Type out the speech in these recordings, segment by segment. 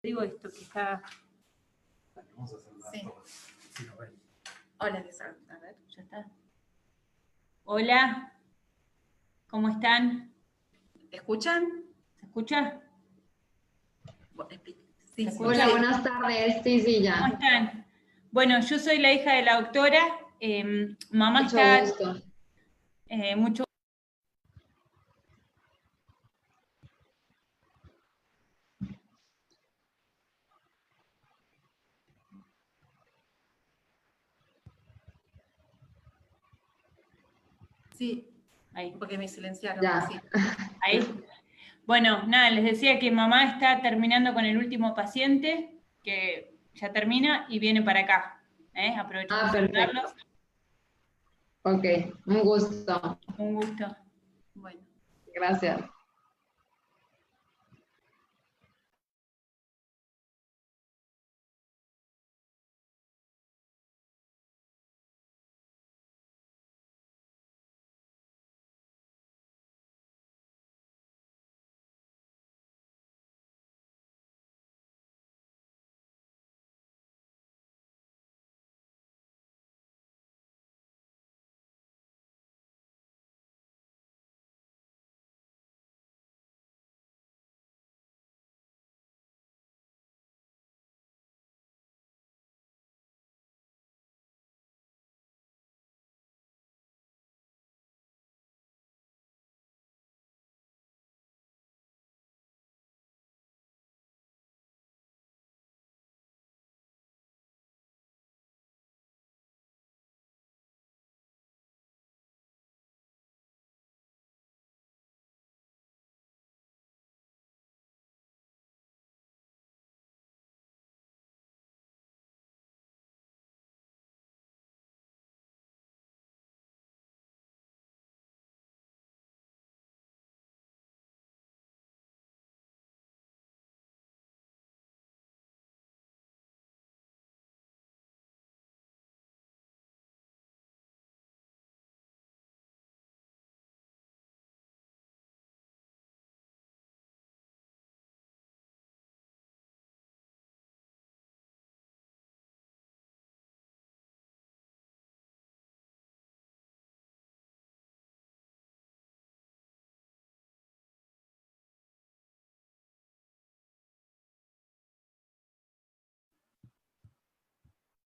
Digo esto que está... Vamos a hacerla Sí. todas. Sí, no, ven. Hola, a ver, ya está. Hola, ¿cómo están? ¿Te escuchan? ¿Se escucha? Sí, ¿Se Hola, escucha? buenas tardes. Sí, ¿Cómo ya. están? Bueno, yo soy la hija de la doctora. Mamá Mucho está... gusto. mucho... Sí, Ahí, porque me silenciaron. Ya. Sí. ahí. Bueno, nada, les decía que mamá está terminando con el último paciente, que ya termina y viene para acá. Aprovecho para Perfecto. saludarlos. Ok, un gusto. Un gusto. Bueno. Gracias.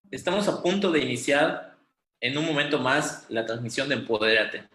Estamos a punto de iniciar en un momento más la transmisión de Empodérate.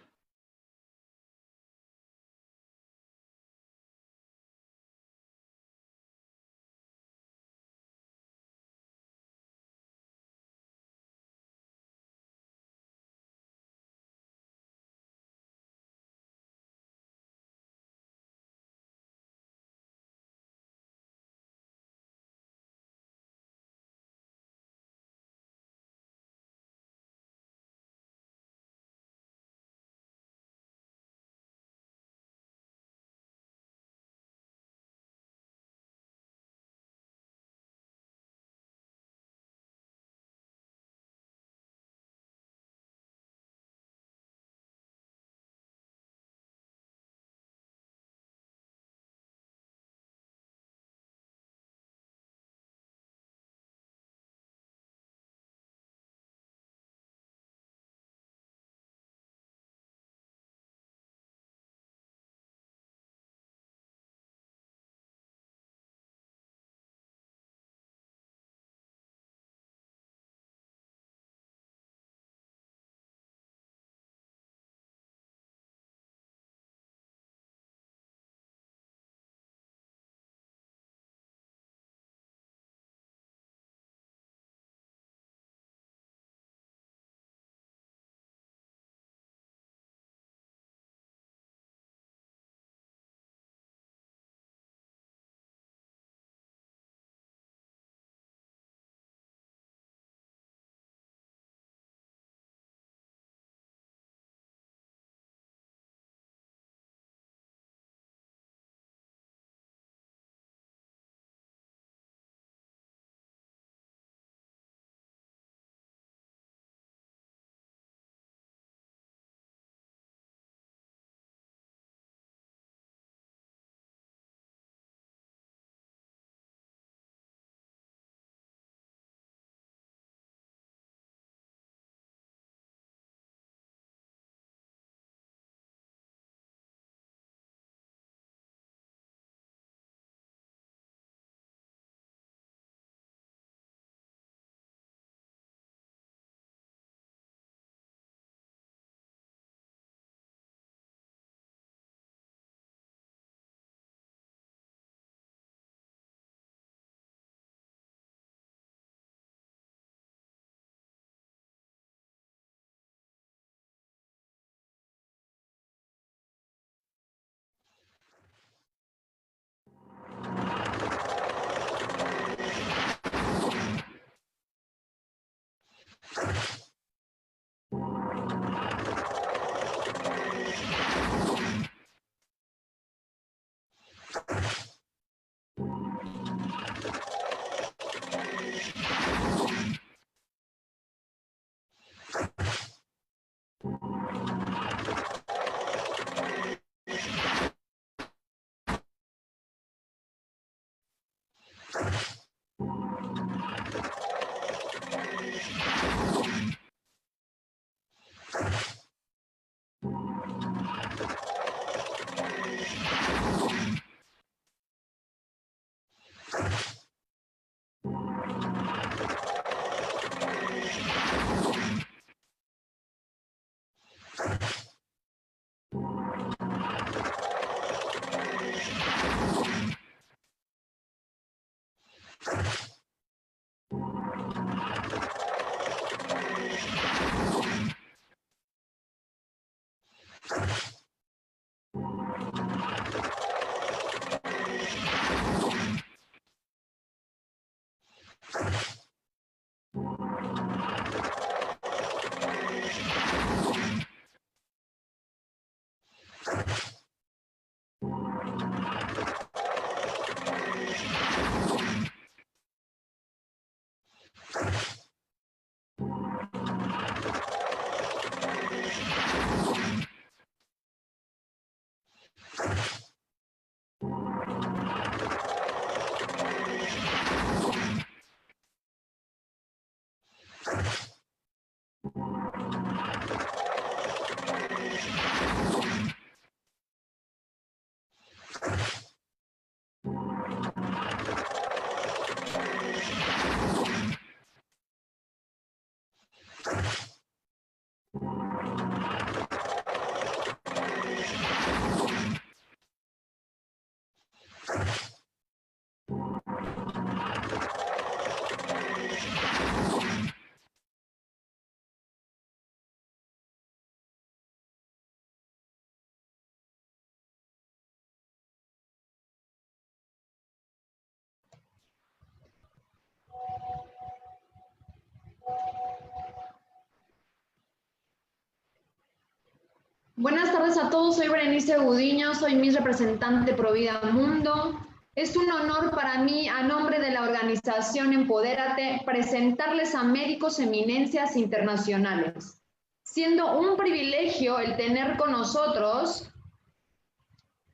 Buenas tardes a todos, soy Berenice Gudiño, soy Miss Representante Provida Mundo. Es un honor para mí, a nombre de la organización Empodérate, presentarles a médicos eminencias internacionales, siendo un privilegio el tener con nosotros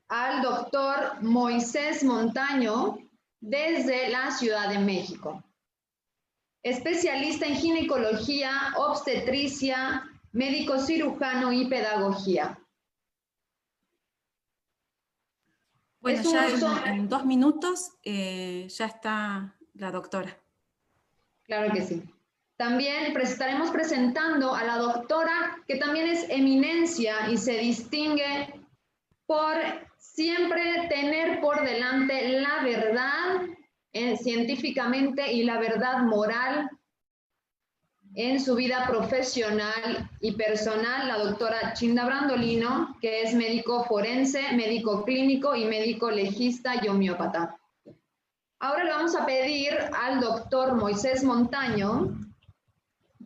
al doctor Moisés Montaño desde la Ciudad de México, especialista en ginecología, obstetricia, médico cirujano y pedagogía. Bueno, Es un ya gusto. en 2 minutos ya está la doctora. Claro que sí. También estaremos presentando a la doctora, que también es eminencia y se distingue por siempre tener por delante la verdad científicamente y la verdad moral en su vida profesional y personal, la doctora Chinda Brandolino, que es médico forense, médico clínico y médico legista y homeópata. Ahora le vamos a pedir al doctor Moisés Montaño,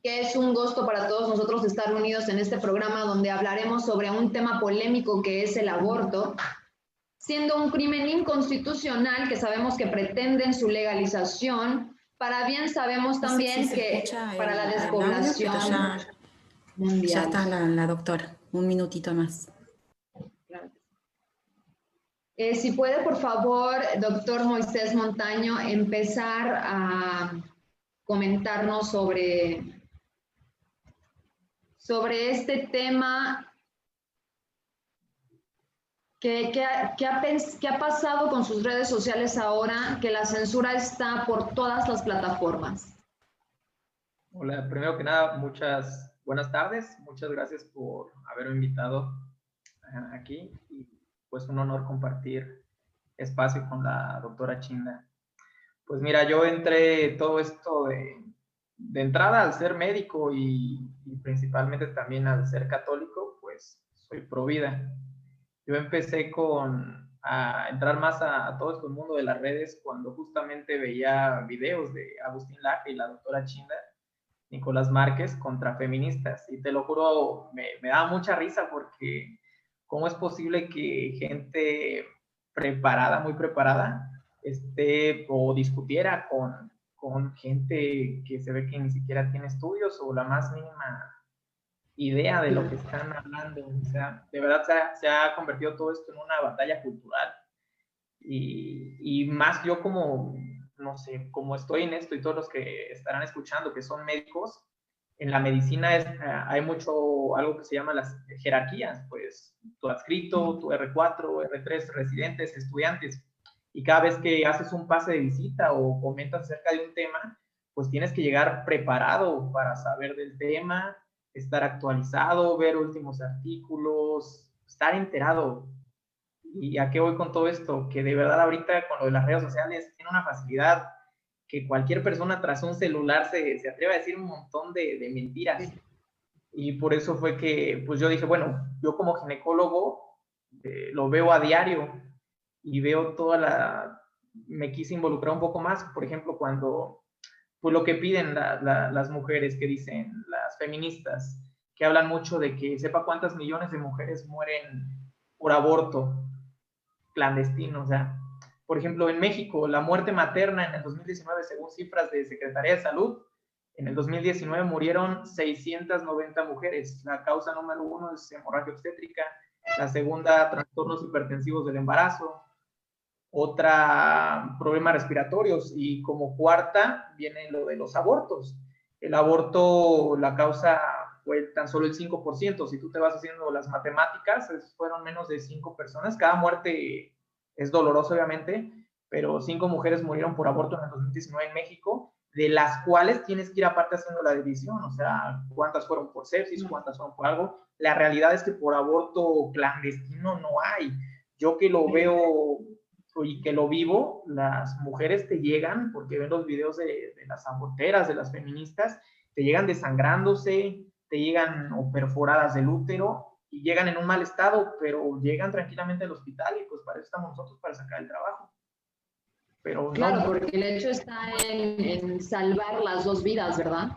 que es un gusto para todos nosotros estar unidos en este programa donde hablaremos sobre un tema polémico que es el aborto, siendo un crimen inconstitucional que sabemos que pretenden su legalización. Para bien sabemos también que para la despoblación mundial. Ya está la doctora, un minutito más. Claro. Si puede, por favor, doctor Moisés Montaño, empezar a comentarnos sobre este tema. ¿Qué ha pasado con sus redes sociales ahora que la censura está por todas las plataformas? Hola, primero que nada, muchas buenas tardes. Muchas gracias por haberme invitado aquí y pues un honor compartir espacio con la doctora Chinda. Pues mira, yo entré todo esto de entrada al ser médico y principalmente también al ser católico, pues soy pro vida. Yo empecé a entrar más a todo este mundo de las redes cuando justamente veía videos de Agustín Laje y la doctora Chinda, Nicolás Márquez, contra feministas. Y te lo juro, me da mucha risa porque ¿cómo es posible que gente preparada, muy preparada, o discutiera con gente que se ve que ni siquiera tiene estudios o la más mínima idea de lo que están hablando? O sea, de verdad se ha convertido todo esto en una batalla cultural. Y más yo como, no sé, como estoy en esto y todos los que estarán escuchando que son médicos, en la medicina hay mucho, algo que se llama las jerarquías, pues tu adscrito, tu R4, R3, residentes, estudiantes, y cada vez que haces un pase de visita o comentas acerca de un tema, pues tienes que llegar preparado para saber del tema, estar actualizado, ver últimos artículos, estar enterado. ¿Y a qué voy con todo esto? Que de verdad ahorita con lo de las redes sociales tiene una facilidad que cualquier persona tras un celular se atreve a decir un montón de mentiras. Y por eso fue que pues yo dije, bueno, yo como ginecólogo lo veo a diario y veo me quise involucrar un poco más, por ejemplo, cuando pues lo que piden las mujeres, que dicen las feministas, que hablan mucho de que sepa cuántas millones de mujeres mueren por aborto. clandestino. O sea, por ejemplo, en México, la muerte materna en el 2019, según cifras de Secretaría de Salud, en el 2019 murieron 690 mujeres. La causa número 1 es hemorragia obstétrica, la segunda, trastornos hipertensivos del embarazo, otra, problemas respiratorios, y como cuarta viene lo de los abortos. El aborto, la causa fue tan solo el 5%. Si tú te vas haciendo las matemáticas, fueron menos de 5 personas. Cada muerte es dolorosa, obviamente, pero 5 mujeres murieron por aborto en el 2019 en México, de las cuales tienes que ir aparte haciendo la división, o sea, cuántas fueron por sepsis, cuántas fueron por algo. La realidad es que por aborto clandestino no hay. Yo que lo veo y que lo vivo, las mujeres te llegan, porque ven los videos de las aborteras, de las feministas, te llegan desangrándose, te llegan o perforadas del útero, y llegan en un mal estado, pero llegan tranquilamente al hospital, y pues para eso estamos nosotros, para sacar el trabajo. Pero Claro, no, porque el hecho está en salvar las dos vidas, ¿verdad?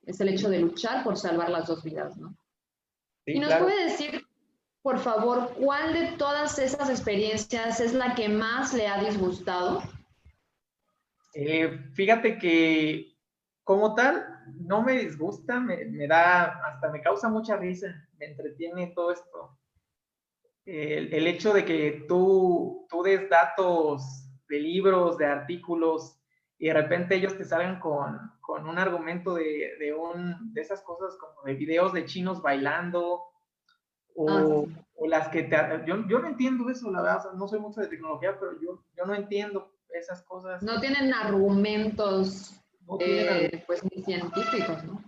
Es el hecho de luchar por salvar las dos vidas, ¿no? sí, ¿Y nos claro. puede decir, por favor, cuál de todas esas experiencias es la que más le ha disgustado? Fíjate que como tal, no me disgusta, me da, hasta me causa mucha risa, me entretiene todo esto. El hecho de que tú des datos de libros, de artículos, y de repente ellos te salen con un argumento de esas cosas como de videos de chinos bailando, o las que yo no entiendo eso, la verdad, o sea, no soy mucho de tecnología, pero yo no entiendo esas cosas. No tienen argumentos No tienen pues ni científicos, ¿no?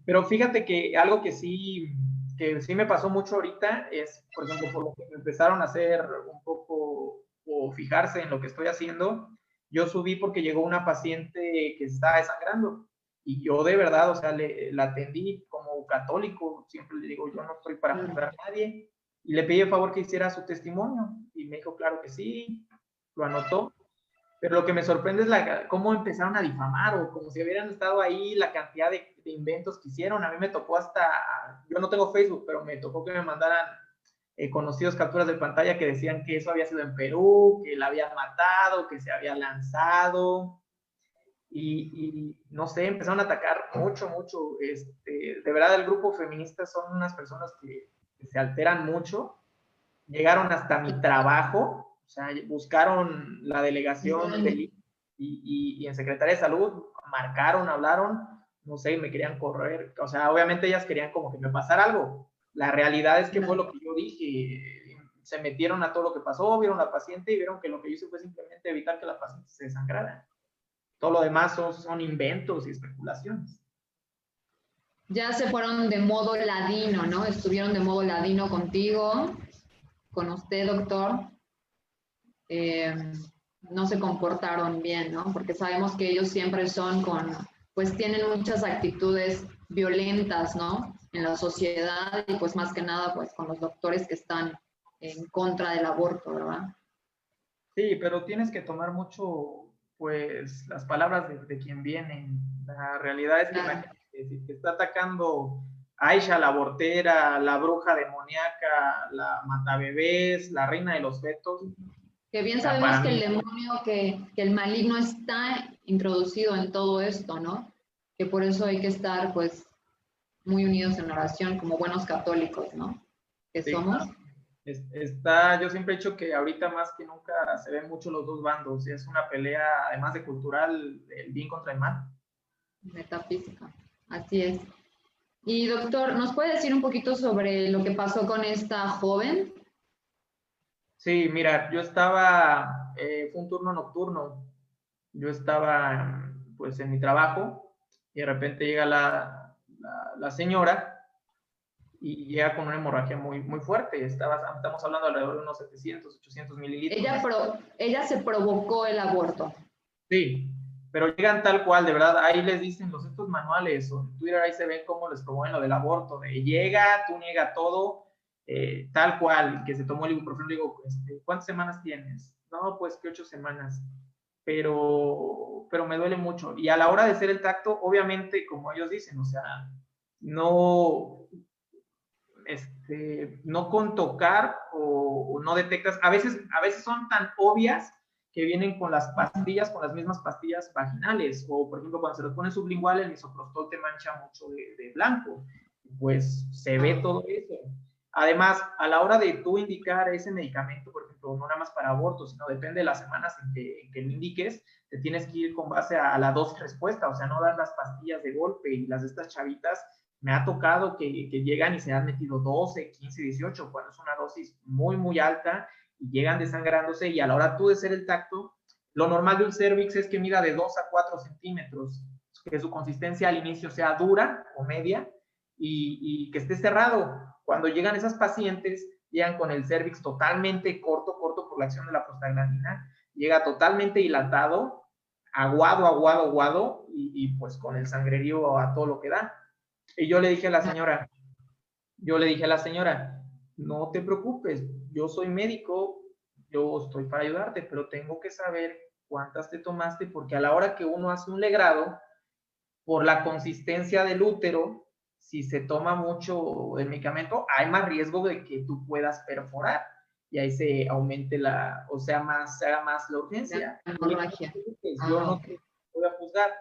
Pero fíjate que algo que sí me pasó mucho ahorita es, por ejemplo, por lo que me empezaron a hacer un poco, o fijarse en lo que estoy haciendo. Yo subí porque llegó una paciente que se estaba desangrando, y yo de verdad, o sea, la atendí como católico, siempre le digo, yo no estoy para juzgar a nadie, y le pedí el favor que hiciera su testimonio, y me dijo, claro que sí, lo anotó. Pero lo que me sorprende es cómo empezaron a difamar, o como si hubieran estado ahí, la cantidad de inventos que hicieron. A mí me tocó yo no tengo Facebook, pero me tocó que me mandaran conocidos capturas de pantalla que decían que eso había sido en Perú, que la habían matado, que se había lanzado, y no sé, empezaron a atacar mucho. De verdad, el grupo feminista son unas personas que se alteran mucho. Llegaron hasta mi trabajo. O sea, buscaron la delegación y en Secretaría de Salud, marcaron, hablaron, no sé, me querían correr. O sea, obviamente ellas querían como que me pasara algo. La realidad es que fue lo que yo dije. Se metieron a todo lo que pasó, vieron a la paciente y vieron que lo que yo hice fue simplemente evitar que la paciente se desangrara. Todo lo demás son inventos y especulaciones. Ya se fueron de modo ladino, ¿no? Estuvieron de modo ladino contigo, con usted, doctor. No se comportaron bien, ¿no? Porque sabemos que ellos siempre pues tienen muchas actitudes violentas, ¿no? En la sociedad, y pues más que nada, pues con los doctores que están en contra del aborto, ¿verdad? Sí, pero tienes que tomar mucho, pues, las palabras de quien vienen. La realidad es que Claro. si te está atacando Aisha, la abortera, la bruja demoníaca, la matabebés, la reina de los fetos. Que bien sabemos que el demonio, que el maligno está introducido en todo esto, ¿no? Que por eso hay que estar, pues, muy unidos en oración como buenos católicos, ¿no? Que Sí, somos. yo siempre he dicho que ahorita más que nunca se ven mucho los dos bandos, y es una pelea, además de cultural, el bien contra el mal. Metafísica, así es. Y doctor, ¿nos puede decir un poquito sobre lo que pasó con esta joven? Sí, mira, yo estaba, fue un turno nocturno, yo estaba pues en mi trabajo, y de repente llega la señora, y llega con una hemorragia muy, muy fuerte. Estamos hablando alrededor de unos 700, 800 mililitros. Ella se provocó el aborto. Sí, pero llegan tal cual, de verdad, ahí les dicen estos manuales, o en Twitter ahí se ven cómo les promueven lo del aborto, de llega, tú niega todo, tal cual, que se tomó el ibuprofeno. Le digo, ¿cuántas semanas tienes? No, pues que 8 semanas, pero me duele mucho. Y a la hora de hacer el tacto, obviamente, como ellos dicen, o sea, no con tocar o o no detectas. A veces son tan obvias que vienen con las pastillas, con las mismas pastillas vaginales, o por ejemplo cuando se los pone sublingual, el misoprostol te mancha mucho de blanco, pues se ve todo eso. Además, a la hora de tú indicar ese medicamento, por ejemplo, no nada más para aborto, sino depende de las semanas en que lo indiques, te tienes que ir con base a la dosis respuesta, o sea, no dar las pastillas de golpe. Y las de estas chavitas, me ha tocado que llegan y se han metido 12, 15, 18, cuando es una dosis muy, muy alta, y llegan desangrándose, y a la hora tú de hacer el tacto, lo normal de un cervix es que mida de 2 a 4 centímetros, que su consistencia al inicio sea dura o media, y que esté cerrado. Cuando llegan esas pacientes, llegan con el cervix totalmente corto por la acción de la prostaglandina, llega totalmente dilatado, aguado, y pues con el sangrerío a todo lo que da. Y yo le dije a la señora, no te preocupes, yo soy médico, yo estoy para ayudarte, pero tengo que saber cuántas te tomaste, porque a la hora que uno hace un legrado, por la consistencia del útero, si se toma mucho el medicamento, hay más riesgo de que tú puedas perforar, y ahí se aumente se haga más la urgencia. Yo no te voy a juzgar,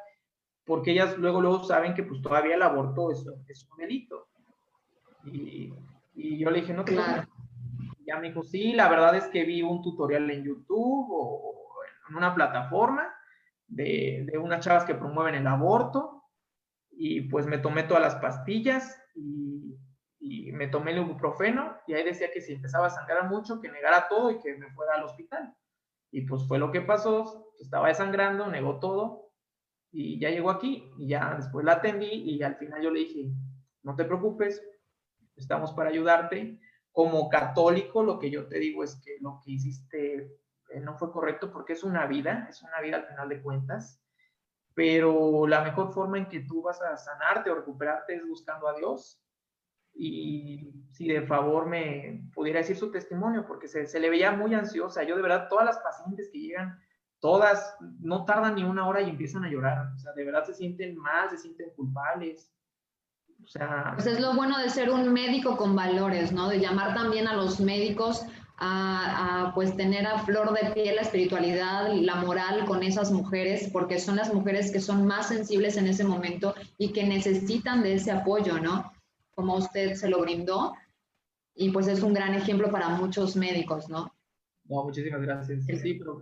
porque ellas luego saben que pues todavía el aborto es un delito. Y yo le dije, no, claro. Ya me dijo, sí, la verdad es que vi un tutorial en YouTube o en una plataforma de unas chavas que promueven el aborto, y pues me tomé todas las pastillas y me tomé el ibuprofeno, y ahí decía que si empezaba a sangrar mucho, que negara todo y que me fuera al hospital. Y pues fue lo que pasó, estaba desangrando, negó todo, y ya llegó aquí, y ya después la atendí, y al final yo le dije, no te preocupes, estamos para ayudarte. Como católico, lo que yo te digo es que lo que hiciste no fue correcto, porque es una vida al final de cuentas, pero la mejor forma en que tú vas a sanarte o recuperarte es buscando a Dios. Y si de favor me pudiera decir su testimonio, porque se le veía muy ansiosa. Yo de verdad, todas las pacientes que llegan, todas no tardan ni una hora y empiezan a llorar. O sea, de verdad se sienten mal, se sienten culpables. O sea, pues es lo bueno de ser un médico con valores, ¿no? De llamar también a los médicos a pues tener a flor de piel la espiritualidad, la moral con esas mujeres, porque son las mujeres que son más sensibles en ese momento y que necesitan de ese apoyo, ¿no? Como usted se lo brindó, y pues es un gran ejemplo para muchos médicos, ¿no? No, muchísimas gracias. Sí, pero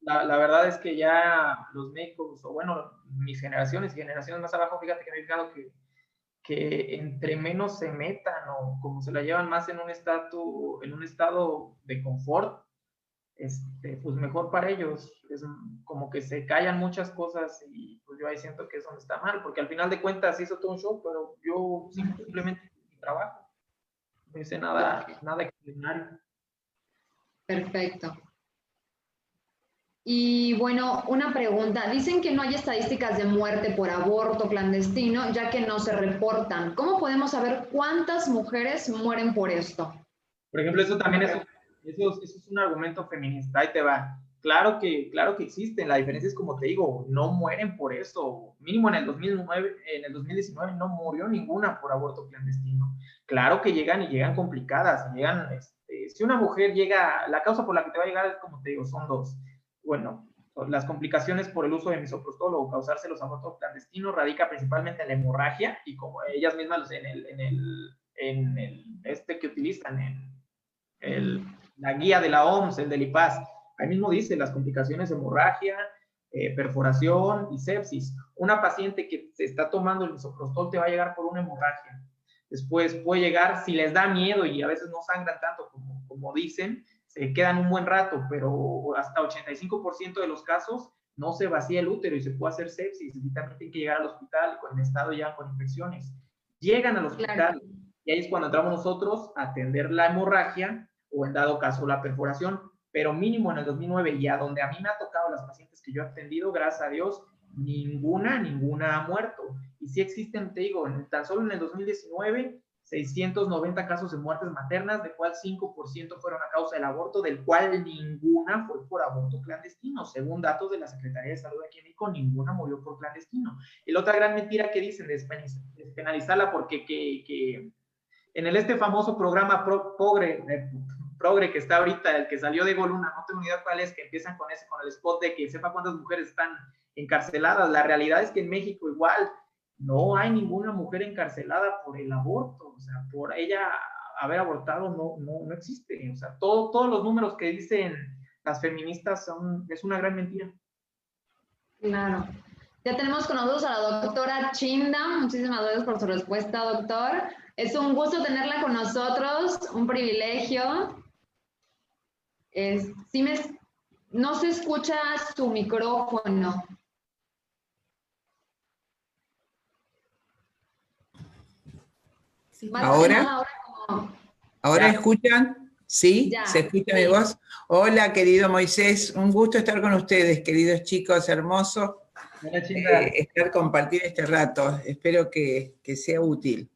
la verdad es que ya los médicos, o bueno, mis generaciones y generaciones más abajo, fíjate que me he fijado que entre menos se metan o como se la llevan más en un estado de confort, pues mejor para ellos. Es como que se callan muchas cosas, y pues yo ahí siento que es donde está mal, porque al final de cuentas hizo todo un show, pero yo simplemente mi trabajo. No hice nada extraordinario. Perfecto. Y bueno, una pregunta. Dicen que no hay estadísticas de muerte por aborto clandestino, ya que no se reportan. ¿Cómo podemos saber cuántas mujeres mueren por esto? Por ejemplo, eso también es un argumento feminista. Ahí te va. Claro que existen. La diferencia es, como te digo, no mueren por eso. Mínimo en el 2019 no murió ninguna por aborto clandestino. Claro que llegan complicadas. Si una mujer llega, la causa por la que te va a llegar es, como te digo, son dos. Bueno, las complicaciones por el uso de misoprostol o causarse los abortos clandestinos radica principalmente en la hemorragia, y como ellas mismas en el que utilizan la guía de la OMS, el del IPAS, ahí mismo dice las complicaciones: hemorragia, perforación y sepsis. Una paciente que se está tomando el misoprostol te va a llegar por una hemorragia. Después puede llegar, si les da miedo y a veces no sangran tanto como dicen, se quedan un buen rato, pero hasta 85% de los casos no se vacía el útero y se puede hacer sepsis, y también tienen que llegar al hospital con estado ya con infecciones. Llegan al hospital, claro, y ahí es cuando entramos nosotros a atender la hemorragia o, en dado caso, la perforación, pero mínimo en el 2009, y a donde a mí me ha tocado las pacientes que yo he atendido, gracias a Dios, ninguna ha muerto. Y sí existen, te digo, tan solo en el 2019, 690 casos de muertes maternas, de cual 5% fueron a causa del aborto, del cual ninguna fue por aborto clandestino. Según datos de la Secretaría de Salud aquí en México, ninguna murió por clandestino. Y la otra gran mentira que dicen de despenalizarla, porque que en famoso programa progre que está ahorita, el que salió de Goluna, no tengo ni idea cuál es, que empiezan con el spot de que sepa cuántas mujeres están encarceladas. La realidad es que en México igual no hay ninguna mujer encarcelada por el aborto, o sea, por ella haber abortado no existe. O sea, todos los números que dicen las feministas es una gran mentira. Claro. Ya tenemos con nosotros a la doctora Chinda. Muchísimas gracias por su respuesta, doctor. Es un gusto tenerla con nosotros, un privilegio. No se escucha su micrófono. Sí. ¿Ahora? ¿Ahora escuchan? ¿Sí? Ya, ¿Se escucha sí. mi voz? Hola, querido Moisés. Un gusto estar con ustedes, queridos chicos, hermoso. Hola, Chinda. Compartir este rato. Espero que sea útil.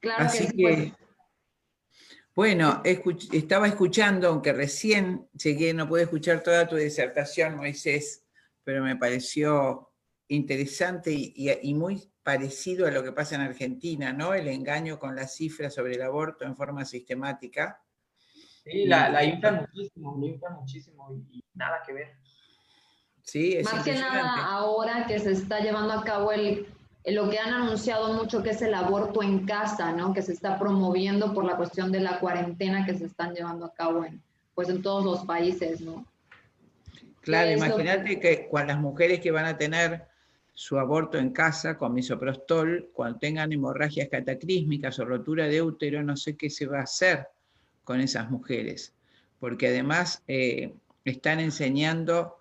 Claro Así que sí. que, bueno, estaba escuchando, aunque recién llegué, no pude escuchar toda tu disertación, Moisés, pero me pareció interesante y muy parecido a lo que pasa en Argentina, ¿no? El engaño con las cifras sobre el aborto en forma sistemática. Sí, la inflan muchísimo y nada que ver. Sí, es Más que impresionante. nada ahora que se está llevando a cabo lo que han anunciado mucho, que es el aborto en casa, ¿no? Que se está promoviendo por la cuestión de la cuarentena que se están llevando a cabo en todos los países, ¿no? Claro, ¿Qué es lo imagínate que con las mujeres que van a tener su aborto en casa con misoprostol, cuando tengan hemorragias cataclísmicas o rotura de útero, no sé qué se va a hacer con esas mujeres, porque además están enseñando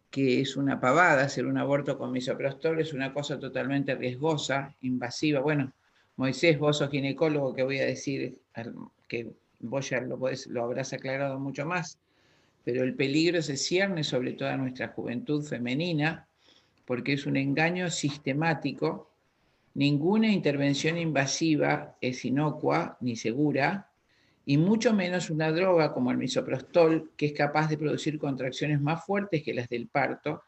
que es una pavada hacer un aborto con misoprostol, es una cosa totalmente riesgosa, invasiva. Bueno, Moisés, vos sos ginecólogo, que voy a decir que vos ya lo habrás aclarado mucho más, pero el peligro se cierne sobre toda nuestra juventud femenina, porque es un engaño sistemático. Ninguna intervención invasiva es inocua ni segura, y mucho menos una droga como el misoprostol, que es capaz de producir contracciones más fuertes que las del parto,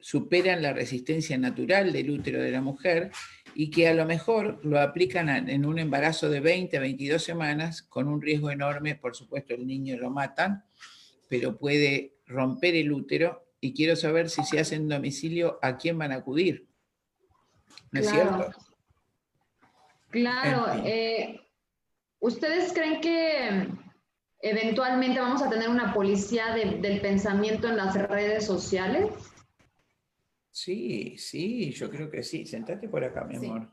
superan la resistencia natural del útero de la mujer, y que a lo mejor lo aplican en un embarazo de 20 a 22 semanas, con un riesgo enorme. Por supuesto, el niño lo matan, pero puede romper el útero, y quiero saber si se hace en domicilio, ¿a quién van a acudir? ¿No es cierto? Claro. En fin. ¿Ustedes creen que eventualmente vamos a tener una policía del pensamiento en las redes sociales? Sí, yo creo que sí. Sentate por acá, mi Sí. amor.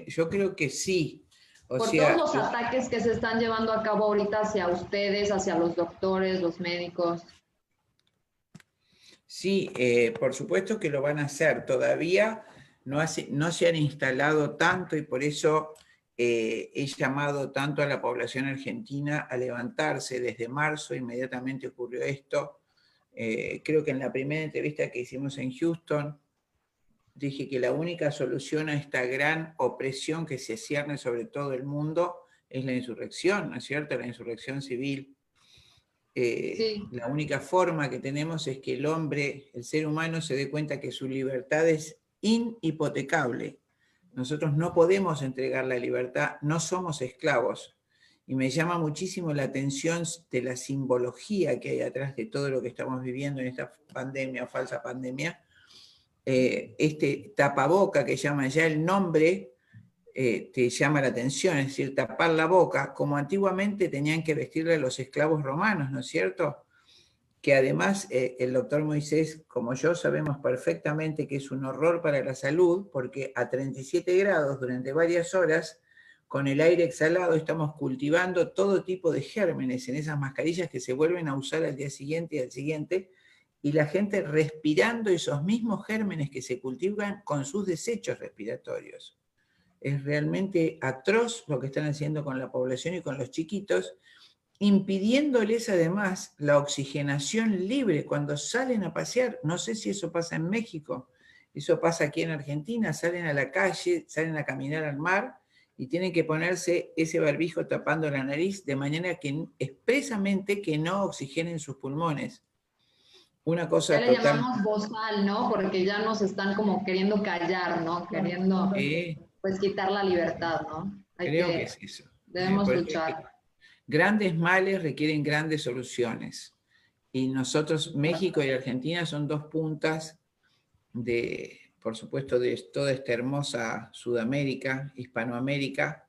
Yo creo que sí. Por todos los ataques que se están llevando a cabo ahorita hacia ustedes, hacia los doctores, los médicos. Sí, por supuesto que lo van a hacer. Todavía no se han instalado tanto, y por eso he llamado tanto a la población argentina a levantarse. Desde marzo inmediatamente ocurrió esto. Creo que en la primera entrevista que hicimos en Houston dije que la única solución a esta gran opresión que se cierne sobre todo el mundo es la insurrección, ¿no es cierto? La insurrección civil. Sí. La única forma que tenemos es que el hombre, el ser humano, se dé cuenta que su libertad es inhipotecable. Nosotros no podemos entregar la libertad, no somos esclavos. Y me llama muchísimo la atención de la simbología que hay atrás de todo lo que estamos viviendo en esta pandemia o falsa pandemia. Este tapaboca que llama ya el nombre, te llama la atención, es decir, tapar la boca, como antiguamente tenían que vestirle a los esclavos romanos, ¿no es cierto? Que además el doctor Moisés, como yo, sabemos perfectamente que es un horror para la salud, porque a 37 grados durante varias horas, con el aire exhalado, estamos cultivando todo tipo de gérmenes en esas mascarillas que se vuelven a usar al día siguiente y al siguiente, y la gente respirando esos mismos gérmenes que se cultivan con sus desechos respiratorios. Es realmente atroz lo que están haciendo con la población y con los chiquitos, impidiéndoles además la oxigenación libre cuando salen a pasear. No sé si eso pasa en México, eso pasa aquí en Argentina. Salen a la calle, salen a caminar al mar y tienen que ponerse ese barbijo tapando la nariz, de manera que expresamente que no oxigenen sus pulmones. Una cosa Ya le total. llamamos bozal, ¿no? Porque ya nos están como queriendo callar, ¿no? Queriendo pues quitar la libertad, ¿no? Creo que es eso. Debemos Porque luchar. Grandes males requieren grandes soluciones. Y nosotros, México y Argentina, son dos puntas de, por supuesto, de toda esta hermosa Sudamérica, Hispanoamérica,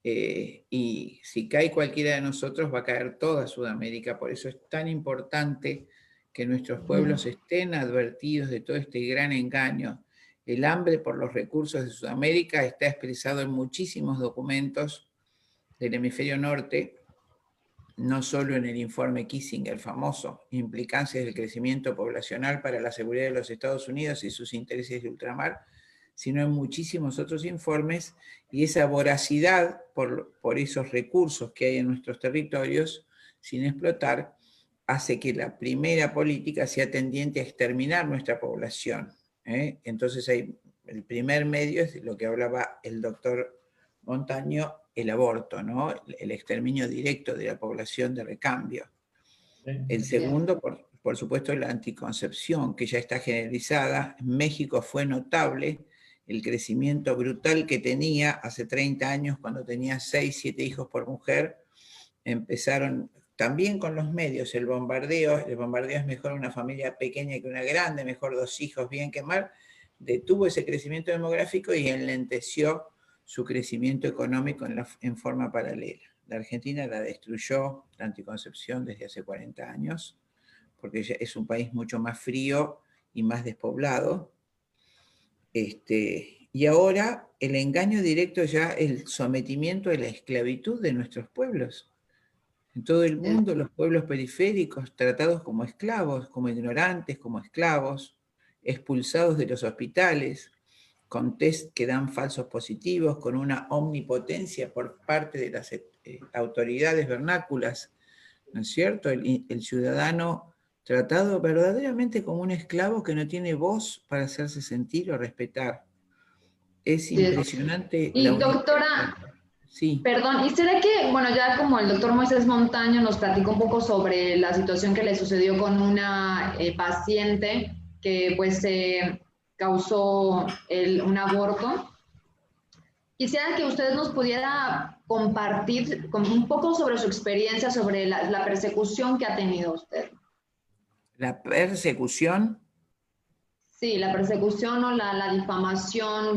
y si cae cualquiera de nosotros va a caer toda Sudamérica. Por eso es tan importante que nuestros pueblos estén advertidos de todo este gran engaño. El hambre por los recursos de Sudamérica está expresado en muchísimos documentos del hemisferio norte, no solo en el informe Kissinger famoso, Implicancias del crecimiento poblacional para la seguridad de los Estados Unidos y sus intereses de ultramar, sino en muchísimos otros informes, y esa voracidad por esos recursos que hay en nuestros territorios sin explotar hace que la primera política sea tendiente a exterminar nuestra población. Entonces el primer medio es lo que hablaba el doctor Montaño, el aborto, ¿no? El exterminio directo de la población de recambio. El segundo, por supuesto, la anticoncepción, que ya está generalizada. En México fue notable el crecimiento brutal que tenía hace 30 años, cuando tenía 6, 7 hijos por mujer. Empezaron también con los medios, el bombardeo es mejor una familia pequeña que una grande, mejor 2 hijos bien que mal, detuvo ese crecimiento demográfico y enlenteció su crecimiento económico en forma paralela. La Argentina la destruyó, la anticoncepción, desde hace 40 años, porque ya es un país mucho más frío y más despoblado. Y ahora el engaño directo, ya el sometimiento a la esclavitud de nuestros pueblos. En todo el mundo, los pueblos periféricos tratados como esclavos, como ignorantes, como esclavos, expulsados de los hospitales, con test que dan falsos positivos, con una omnipotencia por parte de las autoridades vernáculas, ¿no es cierto? El ciudadano tratado verdaderamente como un esclavo que no tiene voz para hacerse sentir o respetar. Es impresionante. Y doctora, sí. Perdón, ¿y será que, bueno, ya como el doctor Moisés Montaño nos platicó un poco sobre la situación que le sucedió con una paciente que pues causó un aborto? Quisiera que usted nos pudiera compartir un poco sobre su experiencia, sobre la persecución que ha tenido usted. ¿La persecución? Sí, la persecución o la difamación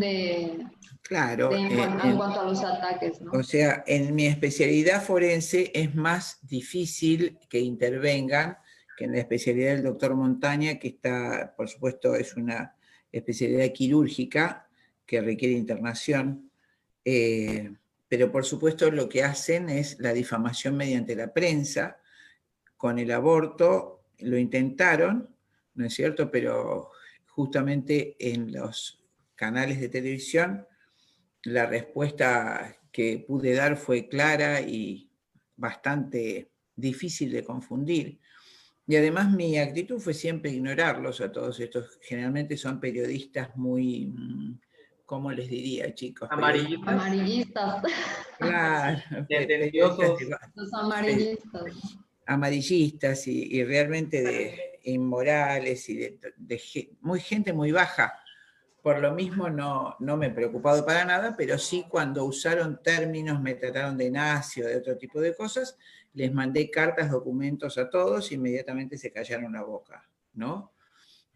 claro, en cuanto a los ataques, ¿no? O sea, en mi especialidad forense es más difícil que intervengan que en la especialidad del doctor Montaña, que está, por supuesto, es una especialidad quirúrgica que requiere internación, pero por supuesto lo que hacen es la difamación mediante la prensa. Con el aborto lo intentaron, ¿no es cierto?, pero justamente en los canales de televisión la respuesta que pude dar fue clara y bastante difícil de confundir. Y además mi actitud fue siempre ignorarlos a todos estos. Generalmente son periodistas muy, ¿cómo les diría, chicos? Amarillistas. Amarillistas. Claro. Los amarillistas. Amarillistas y realmente inmorales y gente muy baja. Por lo mismo no me he preocupado para nada, pero sí cuando usaron términos, me trataron de nazi o de otro tipo de cosas, les mandé cartas, documentos a todos, inmediatamente se callaron la boca, ¿no?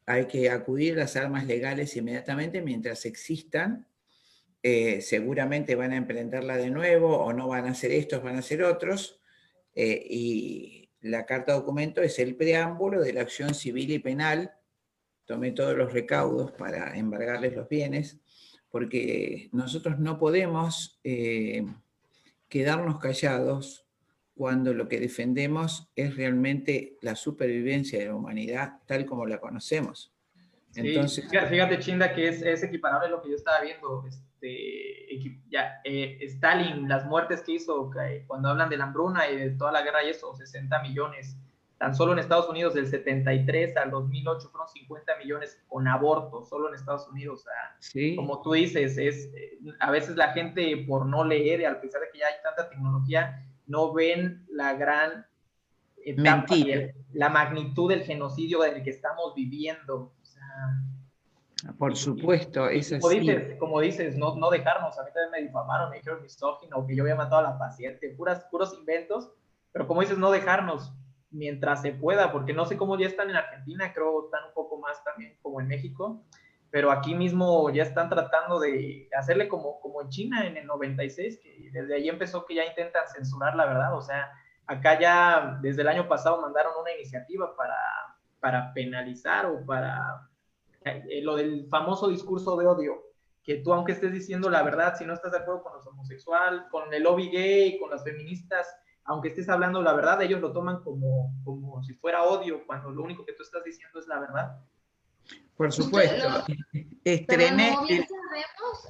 Hay que acudir a las armas legales inmediatamente mientras existan. Seguramente van a emprenderla de nuevo, o no van a hacer estos, van a hacer otros, y la carta documento es el preámbulo de la acción civil y penal. Tomé todos los recaudos para embargarles los bienes, porque nosotros no podemos quedarnos callados cuando lo que defendemos es realmente la supervivencia de la humanidad tal como la conocemos. Entonces, sí, fíjate, Chinda, que es equiparable a lo que yo estaba viendo. Stalin, las muertes que hizo, cuando hablan de la hambruna y de toda la guerra y eso, 60 millones. Tan solo en Estados Unidos, del 73 al 2008, fueron 50 millones con abortos, solo en Estados Unidos. O sea, sí. Como tú dices, a veces la gente, por no leer, a pesar de que ya hay tanta tecnología, no ven la gran etapa, la magnitud del genocidio en el que estamos viviendo. O sea, Por supuesto, es así. Como dices, no dejarnos. A mí también me difamaron, me dijeron misógino, que yo había matado a la paciente, puros inventos. Pero como dices, no dejarnos mientras se pueda, porque no sé cómo ya están en Argentina, creo están un poco más también como en México, pero aquí mismo ya están tratando de hacerle como en China en el 96, que desde ahí empezó que ya intentan censurar la verdad. O sea, acá ya desde el año pasado mandaron una iniciativa para penalizar o para lo del famoso discurso de odio, que tú aunque estés diciendo la verdad, si no estás de acuerdo con los homosexuales, con el lobby gay, con las feministas, aunque estés hablando la verdad, ellos lo toman como si fuera odio, cuando lo único que tú estás diciendo es la verdad. Por supuesto. Estrené. Como bien sabemos,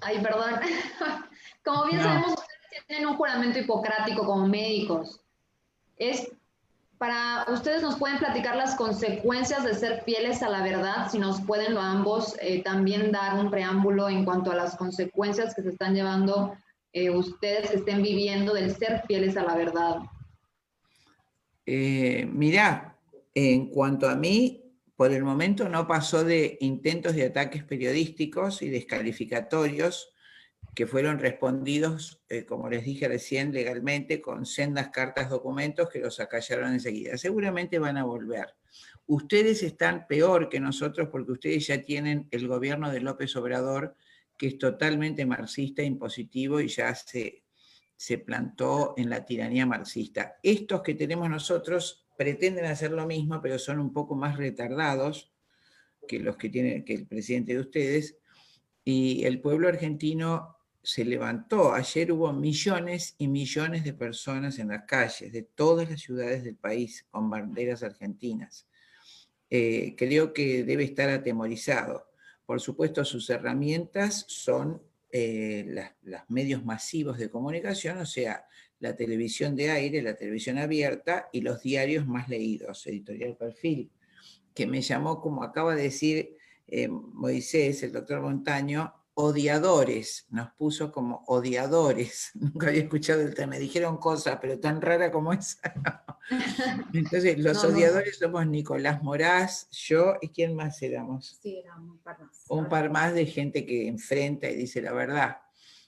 como bien sabemos, ustedes tienen un juramento hipocrático como médicos. Ustedes nos pueden platicar las consecuencias de ser fieles a la verdad, si nos pueden ambos también dar un preámbulo en cuanto a las consecuencias que se están llevando ustedes que estén viviendo del ser fieles a la verdad. Mirá, en cuanto a mí, por el momento no pasó de intentos de ataques periodísticos y descalificatorios que fueron respondidos, como les dije recién, legalmente, con sendas cartas, documentos que los acallaron enseguida. Seguramente van a volver. Ustedes están peor que nosotros porque ustedes ya tienen el gobierno de López Obrador, que es totalmente marxista, impositivo, y ya se plantó en la tiranía marxista. Estos que tenemos nosotros pretenden hacer lo mismo, pero son un poco más retardados que los que tiene que el presidente de ustedes, y el pueblo argentino se levantó. Ayer hubo millones y millones de personas en las calles de todas las ciudades del país con banderas argentinas. Creo que debe estar atemorizado. Por supuesto, sus herramientas son los medios masivos de comunicación, o sea, la televisión de aire, la televisión abierta y los diarios más leídos, Editorial Perfil, que me llamó, como acaba de decir Moisés, el doctor Montaño, odiadores, nos puso como odiadores. Nunca había escuchado el tema, me dijeron cosas, pero tan rara como esa. Entonces, los odiadores somos Nicolás Moraz, yo, ¿y quién más éramos? Sí, era un par más. Un par más de gente que enfrenta y dice la verdad,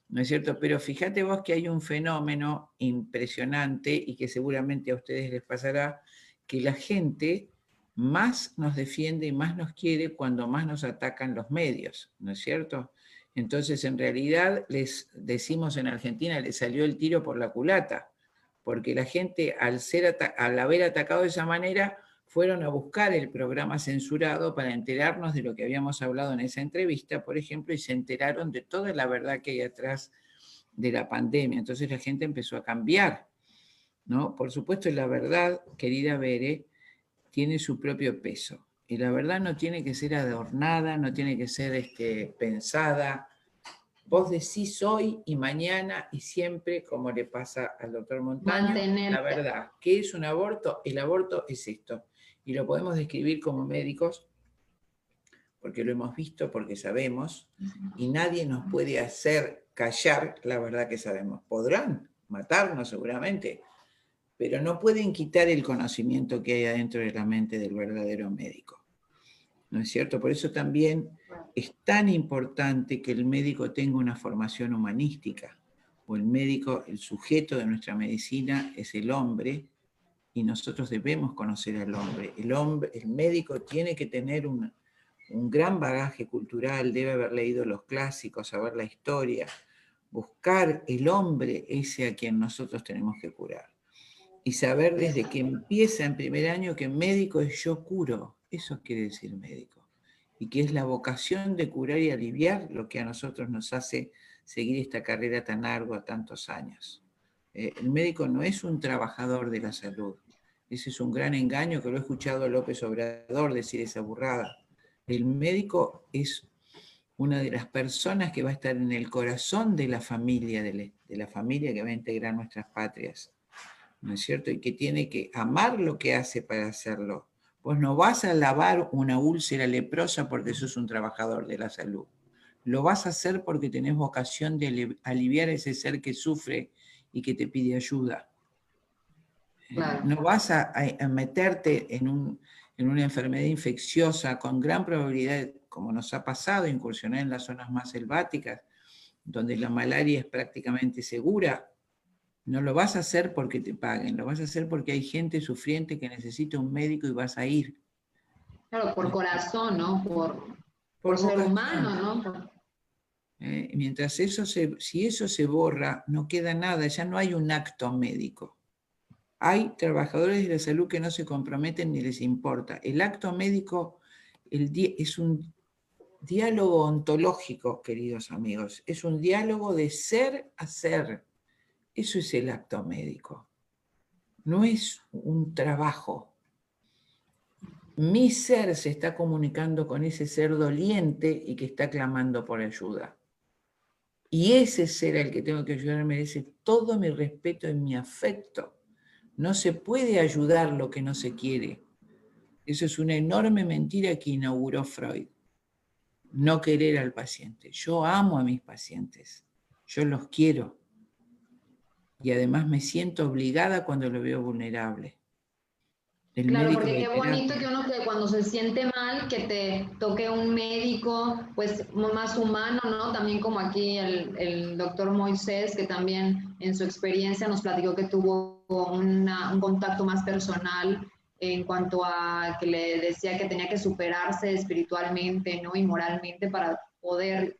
¿no es cierto? Pero fíjate vos que hay un fenómeno impresionante y que seguramente a ustedes les pasará, que la gente más nos defiende y más nos quiere cuando más nos atacan los medios, ¿no es cierto? Entonces, en realidad, les decimos en Argentina, les salió el tiro por la culata, porque la gente, al haber atacado de esa manera, fueron a buscar el programa censurado para enterarnos de lo que habíamos hablado en esa entrevista, por ejemplo, y se enteraron de toda la verdad que hay atrás de la pandemia. Entonces la gente empezó a cambiar, ¿no? Por supuesto, la verdad, querida Bere, tiene su propio peso. Y la verdad no tiene que ser adornada, no tiene que ser pensada. Vos decís hoy y mañana y siempre, como le pasa al doctor Montaño, la verdad. ¿Qué es un aborto? El aborto es esto. Y lo podemos describir como médicos, porque lo hemos visto, porque sabemos, y nadie nos puede hacer callar la verdad que sabemos. Podrán matarnos seguramente, pero no pueden quitar el conocimiento que hay adentro de la mente del verdadero médico. ¿No es cierto? Por eso también es tan importante que el médico tenga una formación humanística, o el médico, el sujeto de nuestra medicina es el hombre, y nosotros debemos conocer al hombre. El médico tiene que tener un gran bagaje cultural, debe haber leído los clásicos, saber la historia, buscar el hombre ese a quien nosotros tenemos que curar. Y saber desde que empieza en primer año que médico es yo curo, eso quiere decir médico. Y que es la vocación de curar y aliviar lo que a nosotros nos hace seguir esta carrera tan ardua tantos años. El médico no es un trabajador de la salud. Ese es un gran engaño que lo he escuchado a López Obrador decir esa burrada. El médico es una de las personas que va a estar en el corazón de la familia, de la familia que va a integrar nuestras patrias, ¿no es cierto? Y que tiene que amar lo que hace para hacerlo. Vos no vas a lavar una úlcera leprosa porque sos un trabajador de la salud. Lo vas a hacer porque tenés vocación de aliviar a ese ser que sufre y que te pide ayuda. Claro. No vas a meterte en una enfermedad infecciosa con gran probabilidad, como nos ha pasado, incursionar en las zonas más selváticas, donde la malaria es prácticamente segura. No lo vas a hacer porque te paguen, lo vas a hacer porque hay gente sufriente que necesita un médico y vas a ir. Claro, por corazón, ¿no? Por ser vocación. humano, ¿no? Mientras si eso se borra, no queda nada, ya no hay un acto médico. Hay trabajadores de la salud que no se comprometen ni les importa. El acto médico es un diálogo ontológico, queridos amigos. Es un diálogo de ser a ser. Eso es el acto médico. No es un trabajo. Mi ser se está comunicando con ese ser doliente y que está clamando por ayuda. Y ese ser al que tengo que ayudar merece todo mi respeto y mi afecto. No se puede ayudar lo que no se quiere. Eso es una enorme mentira que inauguró Freud. No querer al paciente. Yo amo a mis pacientes. Yo los quiero. Y además me siento obligada cuando lo veo vulnerable. Claro, porque qué bonito que uno que cuando se siente mal, que te toque un médico, pues más humano, ¿no? También como aquí el doctor Moisés, que también en su experiencia nos platicó que tuvo un contacto más personal en cuanto a que le decía que tenía que superarse espiritualmente, ¿no? Y moralmente para poder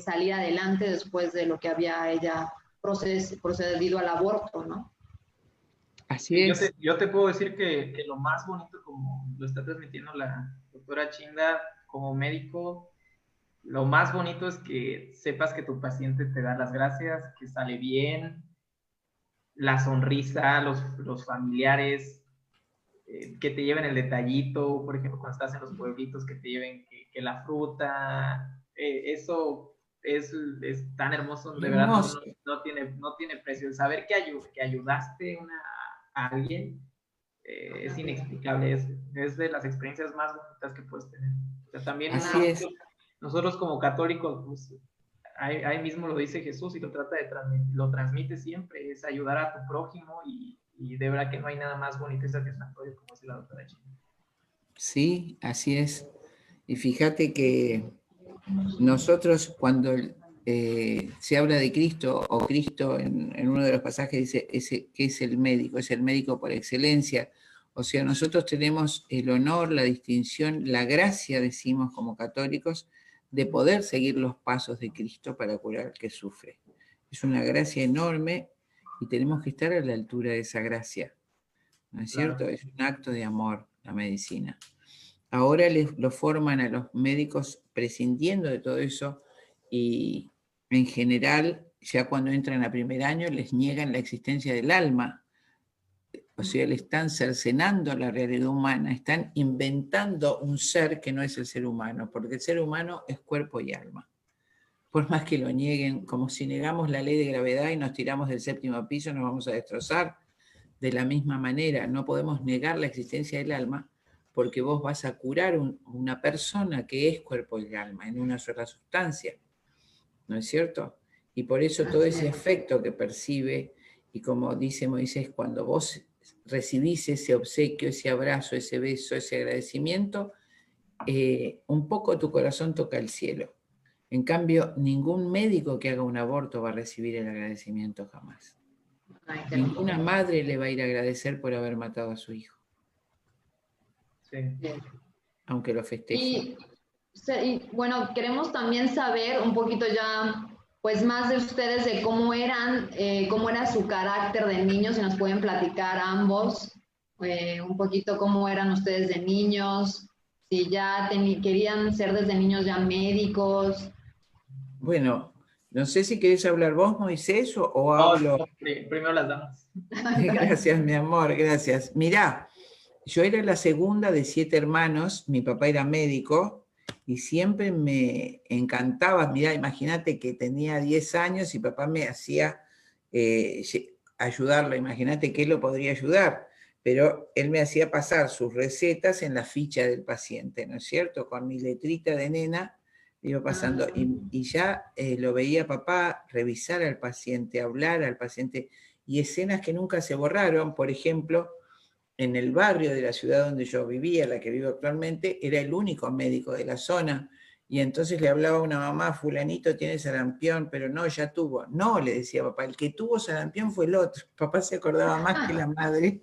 salir adelante después de lo que había ella procedido al aborto, ¿no? Así es. Yo te puedo decir que lo más bonito, como lo está transmitiendo la doctora Chinda como médico, lo más bonito es que sepas que tu paciente te da las gracias, que sale bien, la sonrisa, los familiares, que te lleven el detallito, por ejemplo, cuando estás en los pueblitos, que te lleven que la fruta, eso es tan hermoso, de verdad no tiene precio. Saber que ayudaste a alguien es inexplicable, es de las experiencias más bonitas que puedes tener. O sea, también nosotros como católicos, pues, ahí mismo lo dice Jesús y lo transmite siempre, es ayudar a tu prójimo y de verdad que no hay nada más bonito y satisfactorio como dice la doctora China. Sí, así es. Y fíjate que nosotros cuando se habla de Cristo, o Cristo en uno de los pasajes dice que es el médico por excelencia. O sea, nosotros tenemos el honor, la distinción, la gracia, decimos como católicos, de poder seguir los pasos de Cristo para curar al que sufre. Es una gracia enorme y tenemos que estar a la altura de esa gracia. ¿No es cierto? Es un acto de amor, la medicina. Ahora lo forman a los médicos prescindiendo de todo eso y en general, ya cuando entran a primer año, les niegan la existencia del alma. O sea, le están cercenando la realidad humana, están inventando un ser que no es el ser humano, porque el ser humano es cuerpo y alma. Por más que lo nieguen, como si negamos la ley de gravedad y nos tiramos del 7º piso, nos vamos a destrozar. De la misma manera, no podemos negar la existencia del alma, porque vos vas a curar una persona que es cuerpo y alma en una sola sustancia, ¿no es cierto? Y por eso todo ese afecto que percibe, y como dice Moisés, cuando vos recibís ese obsequio, ese abrazo, ese beso, ese agradecimiento, un poco tu corazón toca el cielo. En cambio, ningún médico que haga un aborto va a recibir el agradecimiento jamás. Ninguna madre le va a ir a agradecer por haber matado a su hijo. Sí. Aunque lo festeje. Y bueno, queremos también saber un poquito ya, pues más de ustedes, de cómo era su carácter de niños, si nos pueden platicar ambos, un poquito cómo eran ustedes de niños, si ya querían ser desde niños ya médicos. Bueno, no sé si querés hablar vos, Moisés, o hablo. No, primero las damas. Gracias, mi amor, gracias. Mirá, yo era la segunda de 7 hermanos, mi papá era médico y siempre me encantaba. Mirá, imagínate que tenía 10 años y papá me hacía ayudarlo, imagínate que él lo podría ayudar, pero él me hacía pasar sus recetas en la ficha del paciente, ¿no es cierto? Con mi letrita de nena iba pasando y ya lo veía papá revisar al paciente, hablar al paciente, y escenas que nunca se borraron. Por ejemplo, en el barrio de la ciudad donde yo vivía, la que vivo actualmente, era el único médico de la zona, y entonces le hablaba a una mamá, fulanito tiene sarampión, pero no, ya tuvo. No, le decía papá, el que tuvo sarampión fue el otro. Papá se acordaba más que la madre.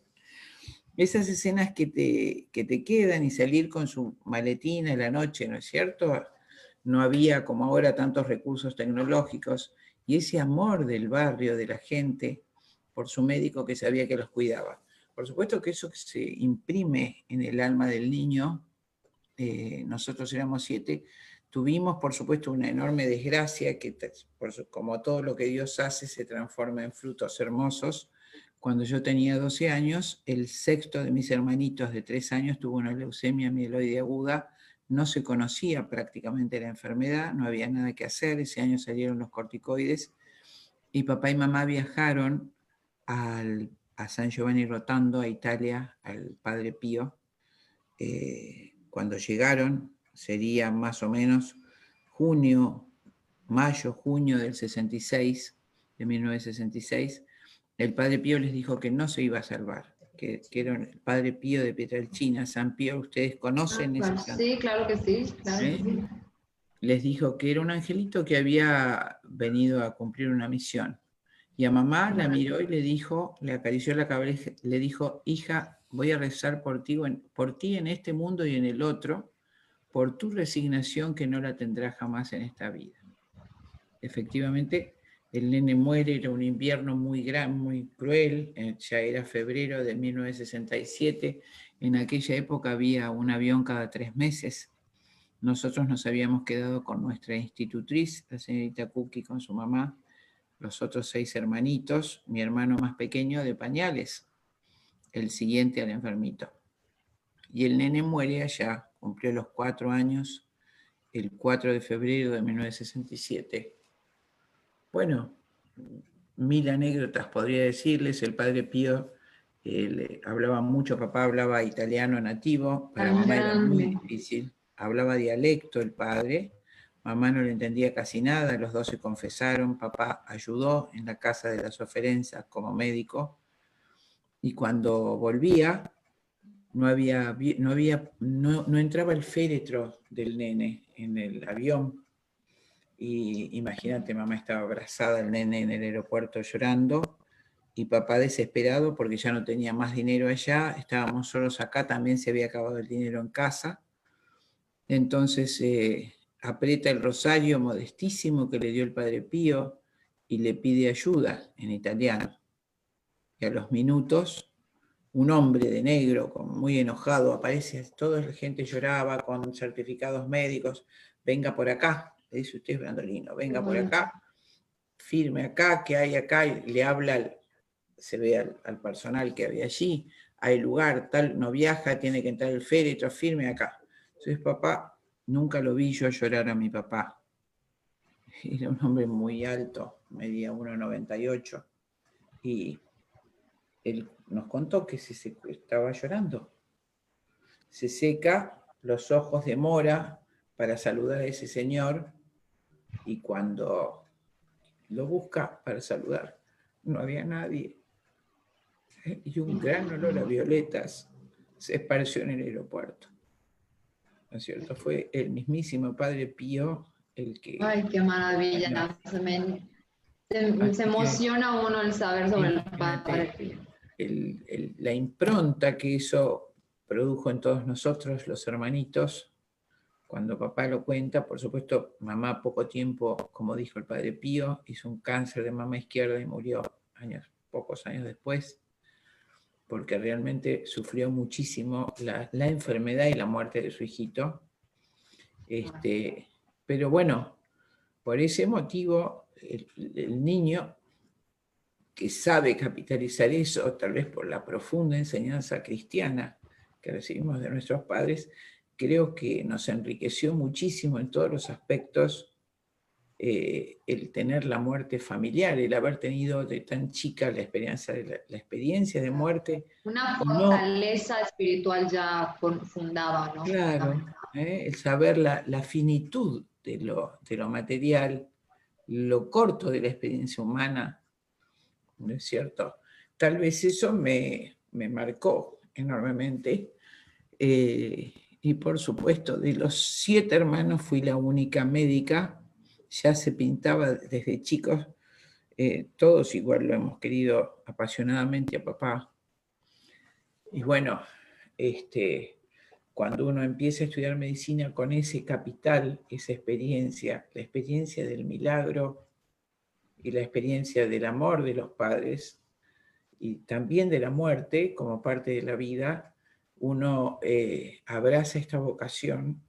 Esas escenas que te quedan, y salir con su maletina en la noche, ¿no es cierto? No había como ahora tantos recursos tecnológicos, y ese amor del barrio, de la gente, por su médico que sabía que los cuidaba. Por supuesto que eso se imprime en el alma del niño. Nosotros éramos 7, tuvimos por supuesto una enorme desgracia que como todo lo que Dios hace se transforma en frutos hermosos. Cuando yo tenía 12 años, el sexto de mis hermanitos de 3 años tuvo una leucemia mieloide aguda. No se conocía prácticamente la enfermedad, no había nada que hacer. Ese año salieron los corticoides y papá y mamá viajaron a San Giovanni Rotondo, a Italia, al Padre Pío. Cuando llegaron, sería más o menos mayo-junio del 66, de 1966, el Padre Pío les dijo que no se iba a salvar, que era el Padre Pío de Pietrelcina, San Pío. ¿Ustedes conocen ese santo? Sí, claro que sí. Claro que sí. Les dijo que era un angelito que había venido a cumplir una misión. Y a mamá la miró y le dijo, le acarició la cabeza, le dijo: hija, voy a rezar por ti en este mundo y en el otro, por tu resignación que no la tendrás jamás en esta vida. Efectivamente, el nene muere, era un invierno muy grande, muy cruel, ya era febrero de 1967, en aquella época había un avión cada 3 meses. Nosotros nos habíamos quedado con nuestra institutriz, la señorita Cookie, con su mamá, los otros 6 hermanitos, mi hermano más pequeño de pañales, el siguiente al enfermito. Y el nene muere allá, cumplió los 4 años, el 4 de febrero de 1967. Bueno, 1000 anécdotas podría decirles. El Padre Pío hablaba mucho, papá hablaba italiano nativo, para mamá era muy difícil, hablaba dialecto el padre, mamá no le entendía casi nada, los 2 se confesaron, papá ayudó en la casa de las oferencias como médico, y cuando volvía no entraba el féretro del nene en el avión. Y imagínate, mamá estaba abrazada al nene en el aeropuerto llorando, y papá desesperado porque ya no tenía más dinero allá, estábamos solos acá, también se había acabado el dinero en casa. Entonces aprieta el rosario modestísimo que le dio el Padre Pío y le pide ayuda en italiano. Y a los minutos, un hombre de negro, muy enojado, aparece, toda la gente lloraba con certificados médicos: venga por acá, le dice usted, Brandolino, venga por acá, firme acá, que hay acá, y le habla, se ve al personal que había allí: hay lugar, tal, no viaja, tiene que entrar el féretro, firme acá. Entonces papá, nunca lo vi yo llorar a mi papá. Era un hombre muy alto, medía 1,98, y él nos contó que se estaba llorando. Se seca los ojos de mora para saludar a ese señor, y cuando lo busca para saludar, no había nadie. Y un gran olor a violetas se esparció en el aeropuerto. ¿No es cierto? Fue el mismísimo Padre Pío el que... Ay, qué maravilla. Se emociona uno el saber sobre el Padre Pío. La impronta que eso produjo en todos nosotros, los hermanitos, cuando papá lo cuenta. Por supuesto, mamá poco tiempo, como dijo el Padre Pío, hizo un cáncer de mama izquierda y murió pocos años después, porque realmente sufrió muchísimo la enfermedad y la muerte de su hijito. Pero bueno, por ese motivo, el niño que sabe capitalizar eso, tal vez por la profunda enseñanza cristiana que recibimos de nuestros padres, creo que nos enriqueció muchísimo en todos los aspectos el tener la muerte familiar, el haber tenido de tan chica la experiencia de muerte. Una fortaleza espiritual ya fundada, ¿no? Claro, el saber la finitud de lo material, lo corto de la experiencia humana, ¿no es cierto? Tal vez eso me marcó enormemente. Y por supuesto, de los 7 hermanos fui la única médica, ya se pintaba desde chicos, todos igual lo hemos querido apasionadamente a papá. Y bueno, cuando uno empieza a estudiar medicina con ese capital, esa experiencia, la experiencia del milagro y la experiencia del amor de los padres y también de la muerte como parte de la vida, uno abraza esta vocación,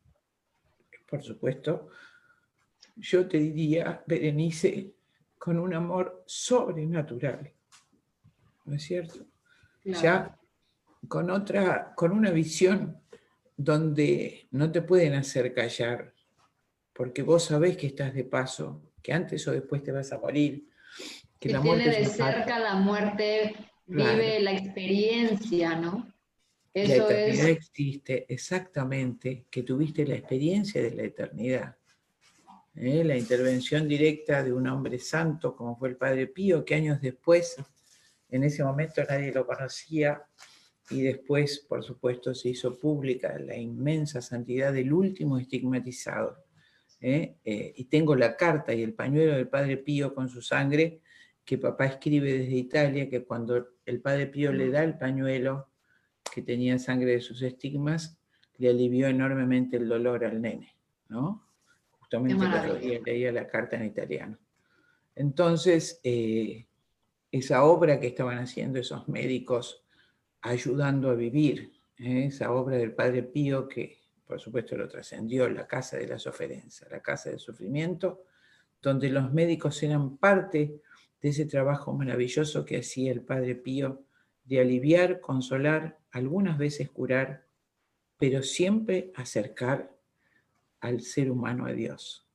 por supuesto. Yo te diría, Berenice, con un amor sobrenatural, ¿no es cierto? Claro. Ya con una visión donde no te pueden hacer callar, porque vos sabés que estás de paso, que antes o después te vas a morir, que la muerte tiene de es una cerca la muerte, Claro. vive la experiencia, ¿no? La Eso eternidad es, existe, exactamente, que tuviste la experiencia de la eternidad. La intervención directa de un hombre santo como fue el Padre Pío, que años después, en ese momento nadie lo conocía, y después, por supuesto, se hizo pública la inmensa santidad del último estigmatizado. Y tengo la carta y el pañuelo del Padre Pío con su sangre, que papá escribe desde Italia, que cuando el Padre Pío le da el pañuelo, que tenía sangre de sus estigmas, le alivió enormemente el dolor al nene, ¿no? Justamente el otro día leía la carta en italiano. Entonces, esa obra que estaban haciendo esos médicos ayudando a vivir, esa obra del Padre Pío que por supuesto lo trascendió, la casa de la sofferenza, la casa del sufrimiento, donde los médicos eran parte de ese trabajo maravilloso que hacía el Padre Pío de aliviar, consolar, algunas veces curar, pero siempre acercar al ser humano a Dios.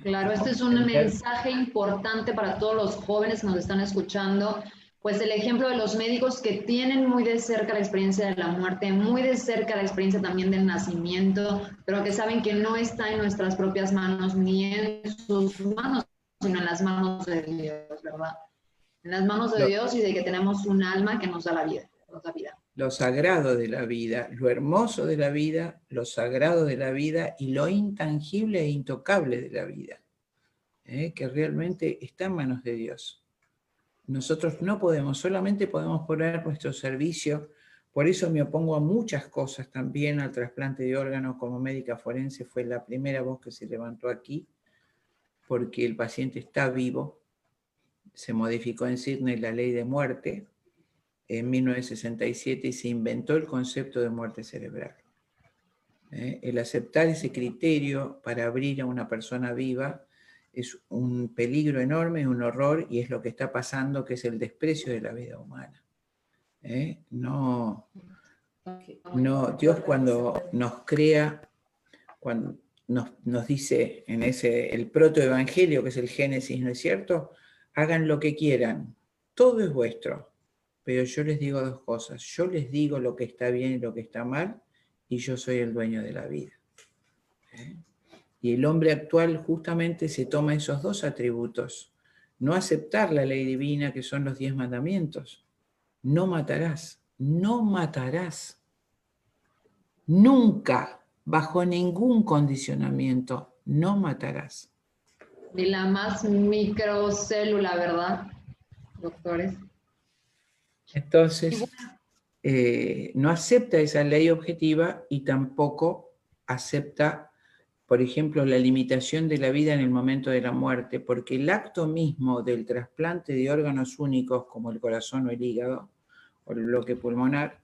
claro, este es un mensaje importante para todos los jóvenes que nos están escuchando, pues el ejemplo de los médicos que tienen muy de cerca la experiencia de la muerte, muy de cerca la experiencia también del nacimiento, pero que saben que no está en nuestras propias manos, ni en sus manos, sino en las manos de Dios, ¿verdad? En las manos de Dios y de que tenemos un alma que nos da la vida, nos da vida. Lo sagrado de la vida, lo hermoso de la vida, lo sagrado de la vida y lo intangible e intocable de la vida, que realmente está en manos de Dios. Nosotros no podemos, solamente podemos poner nuestro servicio, por eso me opongo a muchas cosas también, al trasplante de órganos como médica forense, fue la primera voz que se levantó aquí, porque el paciente está vivo, se modificó en Sydney la ley de muerte, en 1967 y se inventó el concepto de muerte cerebral. El aceptar ese criterio para abrir a una persona viva es un peligro enorme, un horror, y es lo que está pasando, que es el desprecio de la vida humana. No, Dios cuando nos crea, cuando nos dice en el protoevangelio, que es el Génesis, ¿no es cierto? Hagan lo que quieran, todo es vuestro. Pero yo les digo 2 cosas. Yo les digo lo que está bien y lo que está mal, y yo soy el dueño de la vida. Y el hombre actual justamente se toma esos 2 atributos. No aceptar la ley divina, que son los 10 mandamientos. No matarás. No matarás. Nunca, bajo ningún condicionamiento, no matarás. Ni la más microcélula, ¿verdad, doctores? Entonces, no acepta esa ley objetiva y tampoco acepta, por ejemplo, la limitación de la vida en el momento de la muerte, porque el acto mismo del trasplante de órganos únicos como el corazón o el hígado o el bloque pulmonar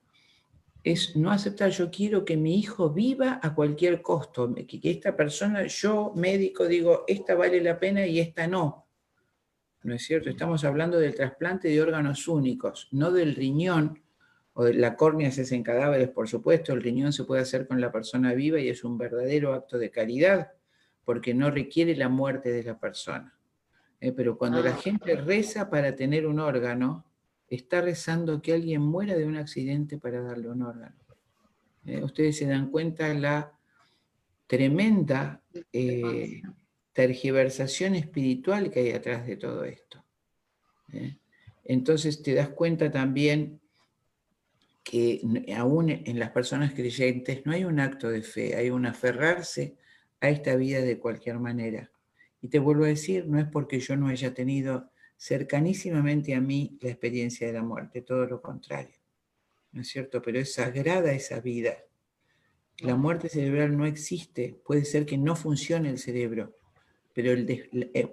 es no aceptar. Yo quiero que mi hijo viva a cualquier costo, que esta persona, yo médico digo, esta vale la pena y esta no. ¿No es cierto? Estamos hablando del trasplante de órganos únicos, no del riñón, o de la córnea se hace en cadáveres, por supuesto, el riñón se puede hacer con la persona viva y es un verdadero acto de caridad, porque no requiere la muerte de la persona. Pero cuando la gente reza para tener un órgano, está rezando que alguien muera de un accidente para darle un órgano. Ustedes se dan cuenta la tremenda tergiversación espiritual que hay atrás de todo esto. Entonces te das cuenta también que aún en las personas creyentes no hay un acto de fe, hay un aferrarse a esta vida de cualquier manera. Y te vuelvo a decir, no es porque yo no haya tenido cercanísimamente a mí la experiencia de la muerte, todo lo contrario, ¿no es cierto? Pero es sagrada esa vida. La muerte cerebral no existe, puede ser que no funcione el cerebro, pero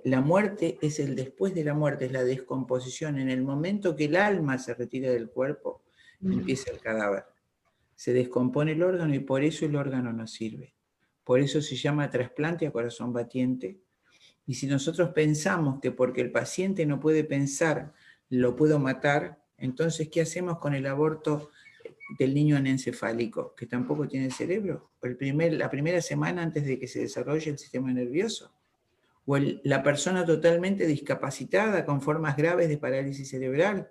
la muerte es el después de la muerte, es la descomposición. En el momento que el alma se retira del cuerpo, empieza el cadáver. Se descompone el órgano y por eso el órgano no sirve. Por eso se llama trasplante a corazón batiente. Y si nosotros pensamos que porque el paciente no puede pensar, lo puedo matar, entonces, ¿qué hacemos con el aborto del niño anencefálico, que tampoco tiene cerebro? La primera semana antes de que se desarrolle el sistema nervioso. O la persona totalmente discapacitada con formas graves de parálisis cerebral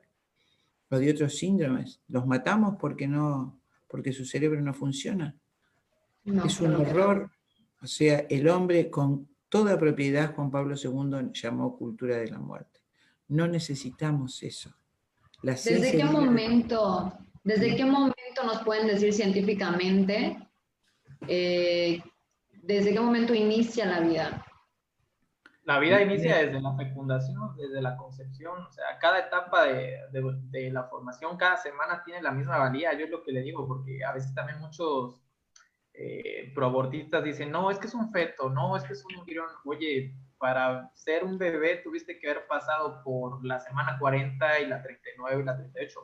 o de otros síndromes. Los matamos porque su cerebro no funciona. No, Es un horror. O sea, el hombre con toda propiedad, Juan Pablo II llamó cultura de la muerte. No necesitamos eso. La ¿Desde ciencia qué momento nos pueden decir científicamente desde qué momento inicia la vida? La vida inicia desde la fecundación, desde la concepción, o sea, cada etapa de la formación, cada semana tiene la misma valía, yo es lo que le digo, porque a veces también muchos proabortistas dicen, no, es que es un feto, no, es que es un embrión. Oye, para ser un bebé tuviste que haber pasado por la semana 40 y la 39 y la 38.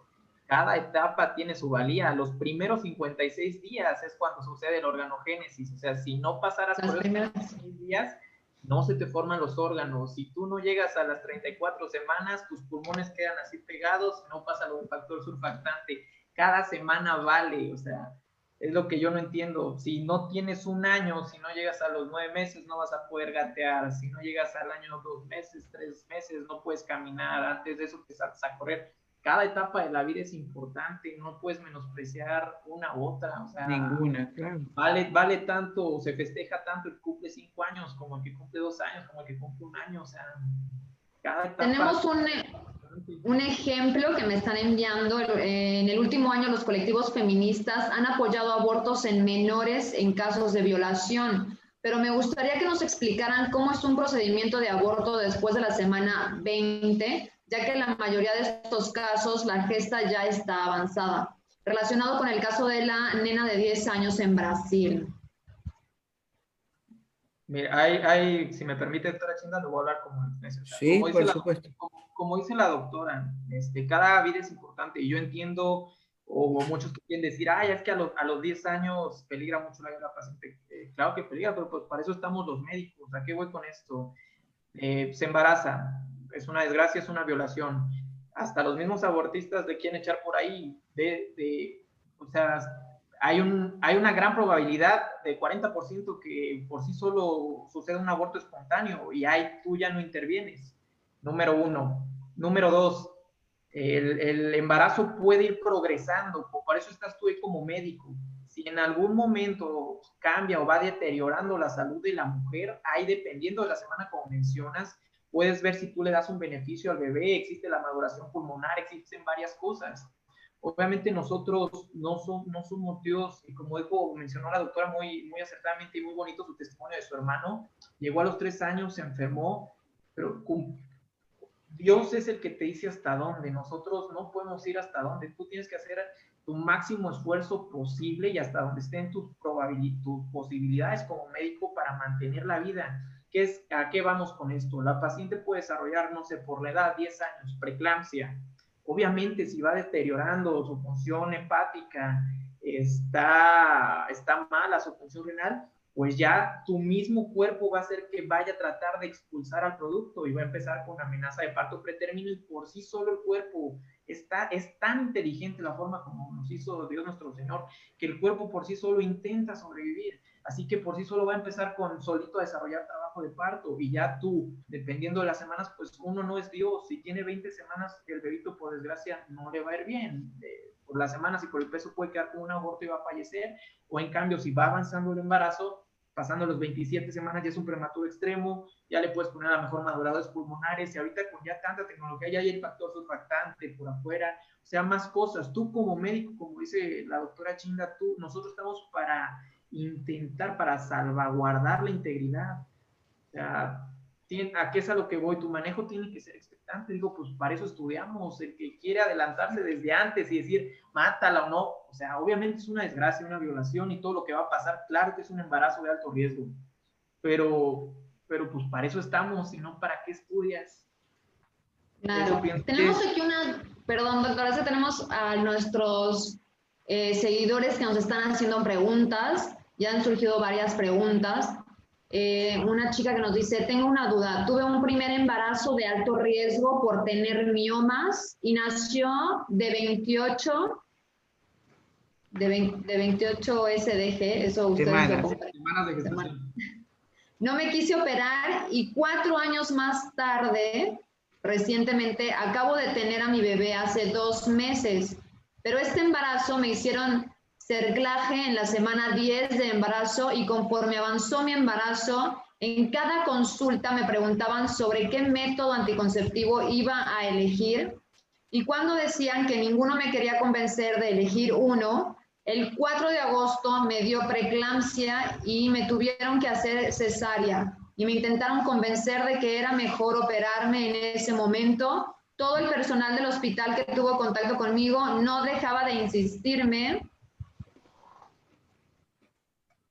Cada etapa tiene su valía. Los primeros 56 días es cuando sucede la organogénesis, o sea, si no pasaras por esos 56 días, no se te forman los órganos. Si tú no llegas a las 34 semanas, tus pulmones quedan así pegados, no pasa lo del factor surfactante. Cada semana vale, o sea, es lo que yo no entiendo. Si no tienes un año, si no llegas a los 9 meses, no vas a poder gatear. Si no llegas al año 2 meses, 3 meses, no puedes caminar. Antes de eso te saltas a correr. Cada etapa de la vida es importante, no puedes menospreciar una u otra, o sea, ninguna, claro. Vale tanto, se festeja tanto el que cumple 5 años, como el que cumple 2 años, como el que cumple 1 año, o sea, cada etapa. Tenemos un ejemplo que me están enviando. En el último año los colectivos feministas han apoyado abortos en menores en casos de violación, pero me gustaría que nos explicaran cómo es un procedimiento de aborto después de la semana 20, ya que en la mayoría de estos casos la gesta ya está avanzada, relacionado con el caso de la nena de 10 años en Brasil. Mira, si me permite, doctora Chinda, lo voy a hablar como necesario. Sí, por supuesto. Como dice la doctora, cada vida es importante, y yo entiendo, o muchos que quieren decir, es que a los 10 años peligra mucho la vida de la paciente. Claro que peligra, pero pues para eso estamos los médicos. ¿A qué voy con esto? Se embaraza, es una desgracia, es una violación. Hasta los mismos abortistas le quieren echar por ahí, o sea, hay una gran probabilidad de 40% que por sí solo sucede un aborto espontáneo y ahí tú ya no intervienes. Número 1. Número 2, el embarazo puede ir progresando, por eso estás tú ahí como médico. Si en algún momento cambia o va deteriorando la salud de la mujer, ahí dependiendo de la semana como mencionas, puedes ver si tú le das un beneficio al bebé, existe la maduración pulmonar, existen varias cosas. Obviamente nosotros no somos Dios, y como mencionó la doctora muy, muy acertadamente y muy bonito su testimonio de su hermano, llegó a los 3 años, se enfermó, pero Dios es el que te dice hasta dónde. Nosotros no podemos ir hasta dónde. Tú tienes que hacer tu máximo esfuerzo posible y hasta donde estén tus posibilidades como médico para mantener la vida. ¿A qué vamos con esto? La paciente puede desarrollar, no sé, por la edad, 10 años, preeclampsia. Obviamente, si va deteriorando su función hepática, está mala su función renal, pues ya tu mismo cuerpo va a hacer que vaya a tratar de expulsar al producto y va a empezar con amenaza de parto pretérmino, y por sí solo el cuerpo es tan inteligente la forma como nos hizo Dios nuestro Señor, que el cuerpo por sí solo intenta sobrevivir. Así que por sí solo va a empezar solito a desarrollar trabajo de parto, y ya tú, dependiendo de las semanas, pues uno no es Dios. Si tiene 20 semanas, el bebito por desgracia no le va a ir bien. Por las semanas y por el peso puede quedar con un aborto y va a fallecer, o en cambio si va avanzando el embarazo, pasando los 27 semanas ya es un prematuro extremo, ya le puedes poner a lo mejor maduradores pulmonares, y ahorita con ya tanta tecnología ya hay el factor surfactante por afuera, o sea, más cosas. Tú como médico, como dice la doctora Chinda, nosotros estamos para intentar, para salvaguardar la integridad. O sea, ¿a qué es a lo que voy? Tu manejo tiene que ser expectante. Digo, pues para eso estudiamos. El que quiere adelantarse desde antes y decir, mátala o no, o sea, obviamente es una desgracia, una violación y todo lo que va a pasar. Claro que es un embarazo de alto riesgo, pero pues para eso estamos, y no para qué estudias. Claro. Tenemos aquí perdón, doctora, tenemos a nuestros seguidores que nos están haciendo preguntas. Ya han surgido varias preguntas. Una chica que nos dice, tengo una duda, tuve un primer embarazo de alto riesgo por tener miomas y nació de 28 SDG, eso ustedes lo compran. Semanas de gestación. No me quise operar y 4 años más tarde, recientemente, acabo de tener a mi bebé hace 2 meses, pero este embarazo me hicieron cerclaje en la semana 10 de embarazo, y conforme avanzó mi embarazo, en cada consulta me preguntaban sobre qué método anticonceptivo iba a elegir, y cuando decían que ninguno me quería convencer de elegir uno, el 4 de agosto me dio preeclampsia y me tuvieron que hacer cesárea, y me intentaron convencer de que era mejor operarme en ese momento. Todo el personal del hospital que tuvo contacto conmigo no dejaba de insistirme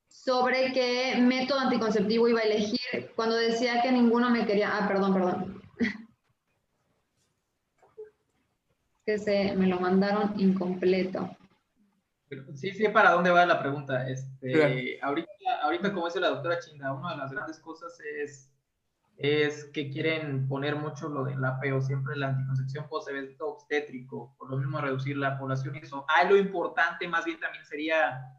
sobre qué método anticonceptivo iba a elegir, cuando decía que ninguno me quería... perdón. Que me lo mandaron incompleto. Sí, para dónde va la pregunta. Claro. Ahorita, como dice la doctora Chinda, una de las grandes cosas es que quieren poner mucho lo del apeo, siempre la anticoncepción post-evento obstétrico, por lo mismo reducir la población y eso. Lo importante más bien también sería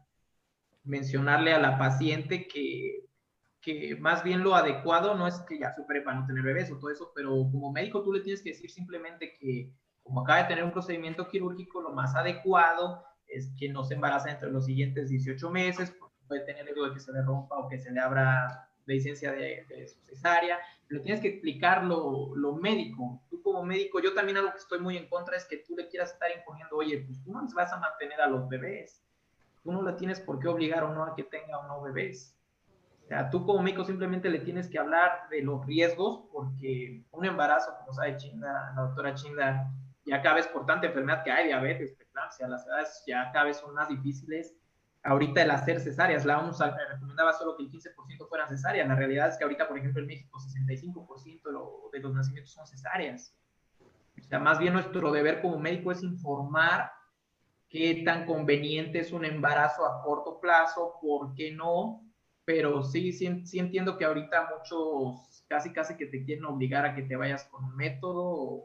mencionarle a la paciente que más bien lo adecuado no es que ya supere para no tener bebés o todo eso, pero como médico tú le tienes que decir simplemente que como acaba de tener un procedimiento quirúrgico, lo más adecuado es que no se embarace entre los siguientes 18 meses, porque puede tener riesgo de que se le rompa o que se le abra la licencia de su cesárea. Pero tienes que explicar lo médico. Tú como médico, yo también algo que estoy muy en contra es que tú le quieras estar imponiendo, oye, pues tú no les vas a mantener a los bebés. Tú no la tienes por qué obligar o no a que tenga o no bebés. O sea, tú como médico simplemente le tienes que hablar de los riesgos, porque un embarazo, como sabe Chinda, la doctora Chinda, ya cada vez por tanta enfermedad que hay, diabetes, preeclampsia, las edades ya cada vez son más difíciles. Ahorita el hacer cesáreas, la OMS recomendaba solo que el 15% fueran cesáreas. La realidad es que ahorita, por ejemplo, en México, 65% de los nacimientos son cesáreas. O sea, más bien nuestro deber como médico es informar qué tan conveniente es un embarazo a corto plazo, por qué no, pero sí entiendo que ahorita muchos casi que te quieren obligar a que te vayas con un método,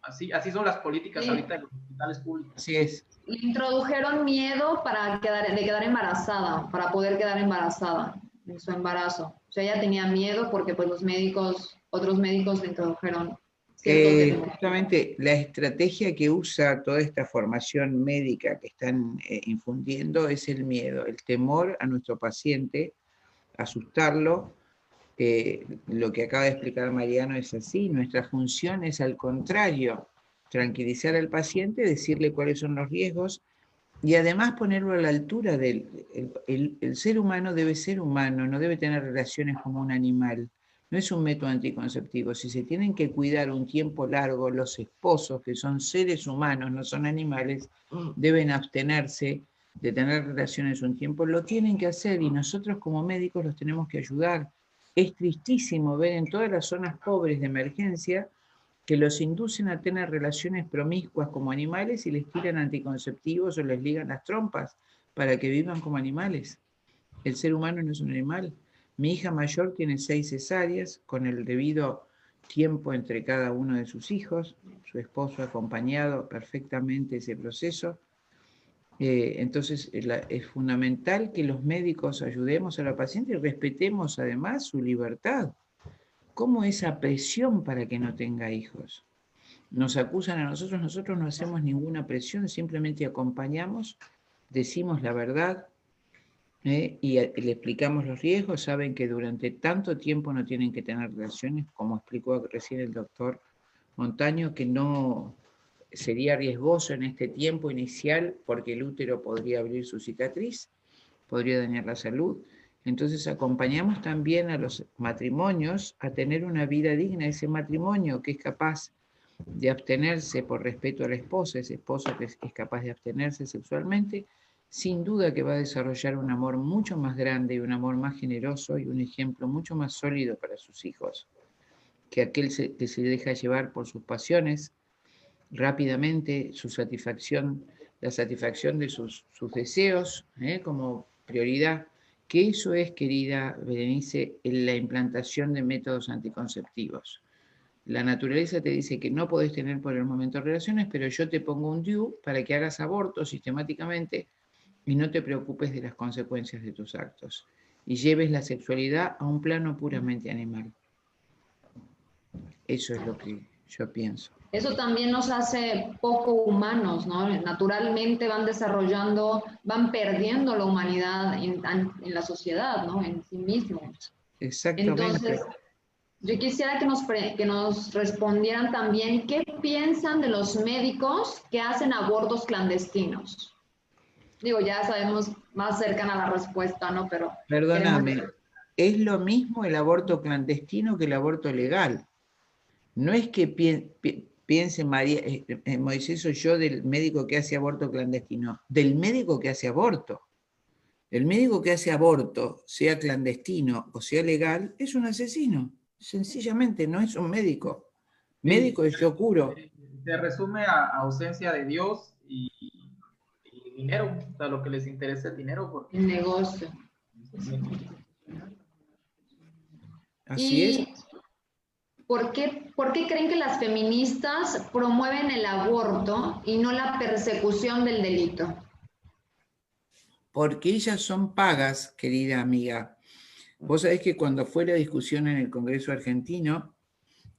así son las políticas ahorita en los hospitales públicos. Así es. Le introdujeron miedo de quedar embarazada, para poder quedar embarazada en su embarazo. O sea, ella tenía miedo porque pues otros médicos le introdujeron. Justamente la estrategia que usa toda esta formación médica que están infundiendo es el miedo, el temor a nuestro paciente, asustarlo. Lo que acaba de explicar Mariano es así. Nuestra función es al contrario, tranquilizar al paciente, decirle cuáles son los riesgos y además ponerlo a la altura del el ser humano. Debe ser humano, no debe tener relaciones como un animal. No es un método anticonceptivo. Si se tienen que cuidar un tiempo largo, los esposos, que son seres humanos, no son animales, deben abstenerse de tener relaciones un tiempo. Lo tienen que hacer y nosotros como médicos los tenemos que ayudar. Es tristísimo ver en todas las zonas pobres de emergencia que los inducen a tener relaciones promiscuas como animales y les tiran anticonceptivos o les ligan las trompas para que vivan como animales. El ser humano no es un animal. Mi hija mayor tiene 6 cesáreas con el debido tiempo entre cada uno de sus hijos. Su esposo ha acompañado perfectamente ese proceso. Entonces es fundamental que los médicos ayudemos a la paciente y respetemos además su libertad. ¿Cómo esa presión para que no tenga hijos? Nos acusan a nosotros no hacemos ninguna presión, simplemente acompañamos, decimos la verdad. y le explicamos los riesgos, saben que durante tanto tiempo no tienen que tener relaciones, como explicó recién el doctor Montaño, que no sería riesgoso en este tiempo inicial porque el útero podría abrir su cicatriz, podría dañar la salud. Entonces acompañamos también a los matrimonios a tener una vida digna. Ese matrimonio que es capaz de abstenerse por respeto a la esposa, ese esposo que es capaz de abstenerse sexualmente, sin duda que va a desarrollar un amor mucho más grande y un amor más generoso y un ejemplo mucho más sólido para sus hijos, que aquel que se deja llevar por sus pasiones rápidamente, su satisfacción, la satisfacción de sus deseos como prioridad, que eso es, querida Berenice, la implantación de métodos anticonceptivos. La naturaleza te dice que no podés tener por el momento relaciones, pero yo te pongo un DIU para que hagas aborto sistemáticamente y no te preocupes de las consecuencias de tus actos y lleves la sexualidad a un plano puramente animal. Eso es lo que yo pienso. Eso también nos hace poco humanos, ¿no? Naturalmente van desarrollando, van perdiendo la humanidad en la sociedad, ¿no? En sí mismos. Exactamente. Entonces, yo quisiera que nos respondieran también qué piensan de los médicos que hacen abortos clandestinos. Digo, ya sabemos más cercana a la respuesta, ¿no? Pero perdóname, es lo mismo el aborto clandestino que el aborto legal. No es que piense María, Moisés o yo del médico que hace aborto clandestino, del médico que hace aborto. El médico que hace aborto, sea clandestino o sea legal, es un asesino. Sencillamente no es un médico. Médico es yo curo. Se resume a ausencia de Dios y dinero. O sea, lo que les interesa es dinero. Porque... el negocio. Así es. ¿Por qué creen que las feministas promueven el aborto y no la persecución del delito? Porque ellas son pagas, querida amiga. Vos sabés que cuando fue la discusión en el Congreso argentino,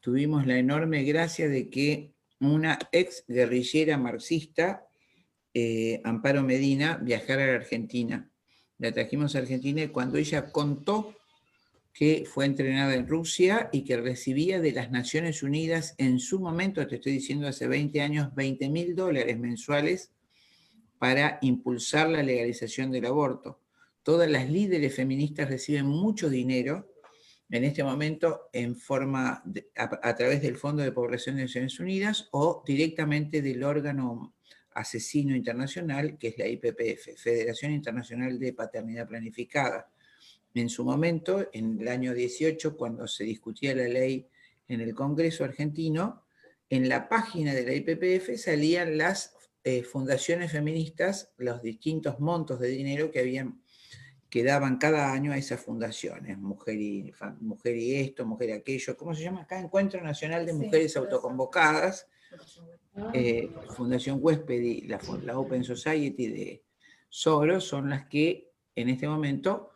tuvimos la enorme gracia de que una ex guerrillera marxista, Amparo Medina, viajara a la Argentina. La trajimos a Argentina y cuando ella contó que fue entrenada en Rusia y que recibía de las Naciones Unidas en su momento, te estoy diciendo hace 20 años, $20.000 mensuales para impulsar la legalización del aborto. Todas las líderes feministas reciben mucho dinero en este momento en forma a través del Fondo de Población de Naciones Unidas o directamente del órgano asesino internacional que es la IPPF, Federación Internacional de Paternidad Planificada. En su momento, en el año 18, cuando se discutía la ley en el Congreso argentino, en la página de la IPPF salían las fundaciones feministas, los distintos montos de dinero que daban cada año a esas fundaciones, mujer y esto, mujer y aquello, ¿cómo se llama acá? Encuentro Nacional de Mujeres Autoconvocadas, Fundación Huésped y la Open Society de Soros son las que en este momento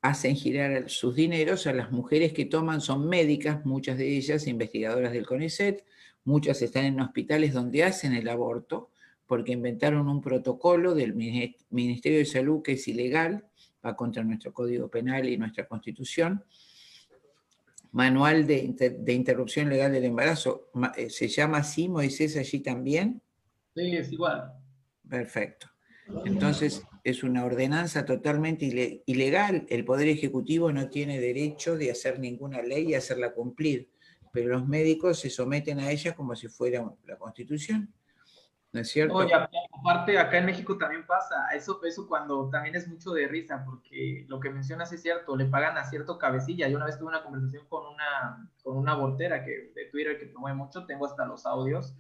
hacen girar sus dineros a las mujeres que toman, son médicas, muchas de ellas investigadoras del CONICET, muchas están en hospitales donde hacen el aborto, porque inventaron un protocolo del Ministerio de Salud que es ilegal, va contra nuestro Código Penal y nuestra Constitución. Manual de Interrupción Legal del Embarazo, ¿se llama así, Moisés, allí también? Sí, es igual. Perfecto. Entonces, es una ordenanza totalmente ilegal. El Poder Ejecutivo no tiene derecho de hacer ninguna ley y hacerla cumplir, pero los médicos se someten a ella como si fuera la Constitución. ¿No es cierto? Oye, aparte, acá en México también pasa, eso cuando también es mucho de risa, porque lo que mencionas es cierto, le pagan a cierto cabecilla. Yo una vez tuve una conversación con una abortera de Twitter que promueve mucho, tengo hasta los audios,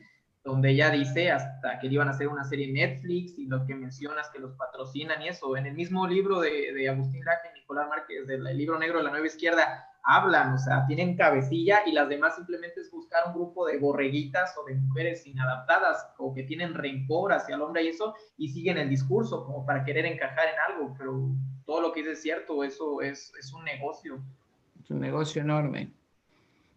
donde ella dice hasta que iban a hacer una serie en Netflix y lo que mencionas que los patrocinan y eso. En el mismo libro de Agustín Laje y Nicolás Márquez, del libro negro de la Nueva Izquierda, hablan, o sea, tienen cabecilla y las demás simplemente es buscar un grupo de borreguitas o de mujeres inadaptadas o que tienen rencor hacia el hombre y eso, y siguen el discurso como para querer encajar en algo, pero todo lo que dice es cierto, eso es un negocio. Es un negocio enorme.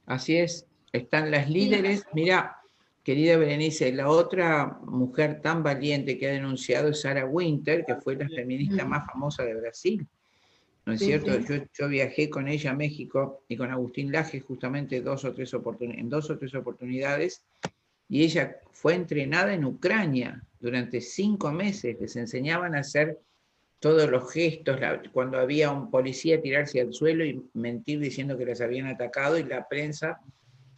Así es, están las líderes, mirá, Querida Berenice, la otra mujer tan valiente que ha denunciado es Sarah Winter, que fue la feminista más famosa de Brasil, ¿no es Sí, cierto? sí. Yo viajé con ella a México y con Agustín Laje justamente en 2 o 3 oportunidades, y ella fue entrenada en Ucrania durante 5 meses, les enseñaban a hacer todos los gestos, cuando había un policía tirarse al suelo y mentir diciendo que las habían atacado, y la prensa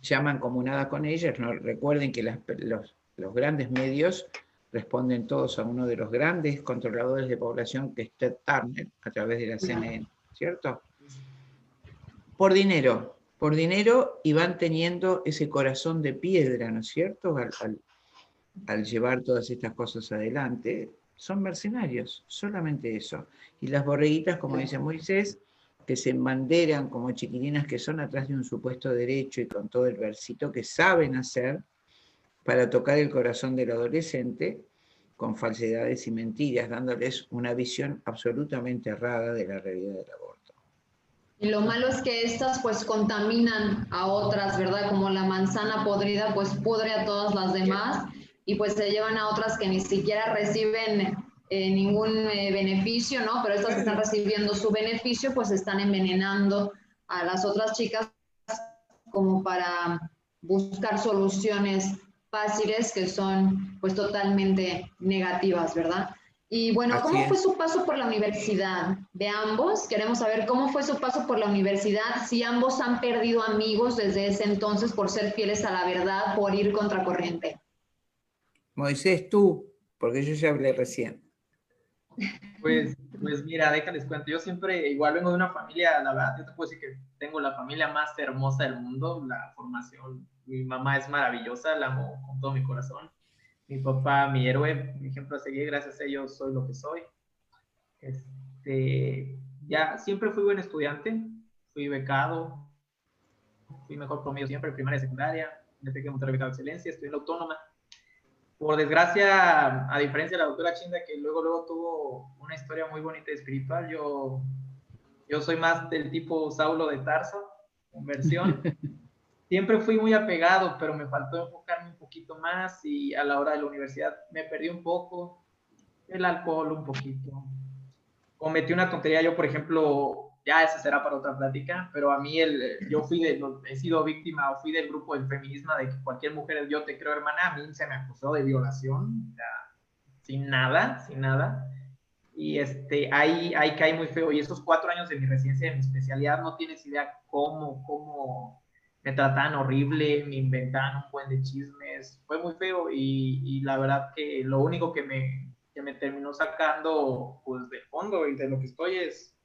llaman comunada con ellas. No, recuerden que los grandes medios responden todos a uno de los grandes controladores de población, que es Ted Turner, a través de la CNN, ¿cierto? Por dinero, y van teniendo ese corazón de piedra, ¿no es cierto? Al llevar todas estas cosas adelante, son mercenarios, solamente eso. Y las borreguitas, como dice Moisés, que se embanderan como chiquilinas que son atrás de un supuesto derecho y con todo el versito que saben hacer para tocar el corazón del adolescente con falsedades y mentiras, dándoles una visión absolutamente errada de la realidad del aborto. Y lo malo es que estas pues contaminan a otras, ¿verdad? Como la manzana podrida pues pudre a todas las demás y pues se llevan a otras que ni siquiera reciben ningún beneficio, ¿no? Pero estas que están recibiendo su beneficio pues están envenenando a las otras chicas como para buscar soluciones fáciles que son pues totalmente negativas, ¿verdad? Y bueno, ¿cómo fue su paso por la universidad de ambos? Queremos saber cómo fue su paso por la universidad, si ambos han perdido amigos desde ese entonces por ser fieles a la verdad, por ir contracorriente. Moisés, tú, porque yo ya hablé recién. Pues mira, déjales cuento, yo siempre, igual vengo de una familia, la verdad, yo te puedo decir que tengo la familia más hermosa del mundo, la formación, mi mamá es maravillosa, la amo con todo mi corazón, mi papá, mi héroe, mi ejemplo a seguir, gracias a ellos soy lo que soy. Ya siempre fui buen estudiante, fui becado, fui mejor promedio siempre, primaria y secundaria, me pegué Monterrey becado de excelencia, estudié en la autónoma. Por desgracia, a diferencia de la doctora Chinda, que luego tuvo una historia muy bonita y espiritual, yo soy más del tipo Saulo de Tarso, conversión. Siempre fui muy apegado, pero me faltó enfocarme un poquito más y a la hora de la universidad me perdí un poco, el alcohol un poquito. Cometí una tontería, yo por ejemplo, ya esa será para otra plática, pero a mí he sido víctima o fui del grupo del feminismo de que cualquier mujer, yo te creo hermana, a mí se me acusó de violación, o sea, sin nada. Y ahí caí muy feo. Y esos 4 años de mi residencia, de mi especialidad, no tienes idea cómo me trataban horrible, me inventaban un buen de chismes, fue muy feo y la verdad que lo único que me terminó sacando pues del fondo y de lo que estoy es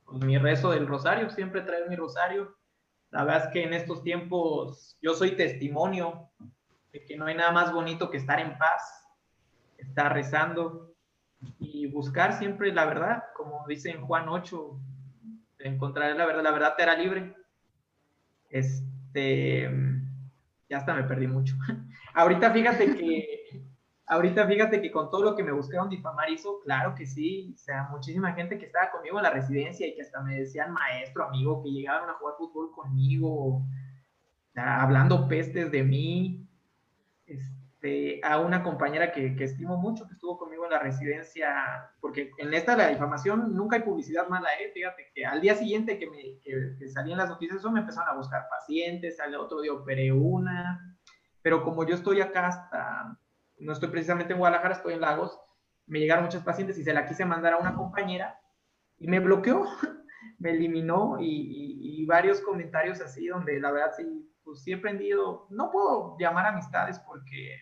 pues, mi rezo del rosario, siempre traigo mi rosario. La verdad es que en estos tiempos yo soy testimonio de que no hay nada más bonito que estar en paz, estar rezando y buscar siempre la verdad, como dice en Juan 8, encontraré la verdad te hará libre. Ya hasta me perdí mucho. Ahorita fíjate que con todo lo que me buscaron difamar hizo, claro que sí, o sea, muchísima gente que estaba conmigo en la residencia y que hasta me decían maestro, amigo, que llegaron a jugar fútbol conmigo, o sea, hablando pestes de mí, a una compañera que estimo mucho, que estuvo conmigo en la residencia, porque en la difamación nunca hay publicidad mala, fíjate que al día siguiente que salían las noticias, eso me empezaron a buscar pacientes, al otro día operé una, pero como yo estoy acá no estoy precisamente en Guadalajara, estoy en Lagos, me llegaron muchos pacientes y se la quise mandar a una compañera y me bloqueó, me eliminó y varios comentarios así donde la verdad sí he aprendido, no puedo llamar amistades porque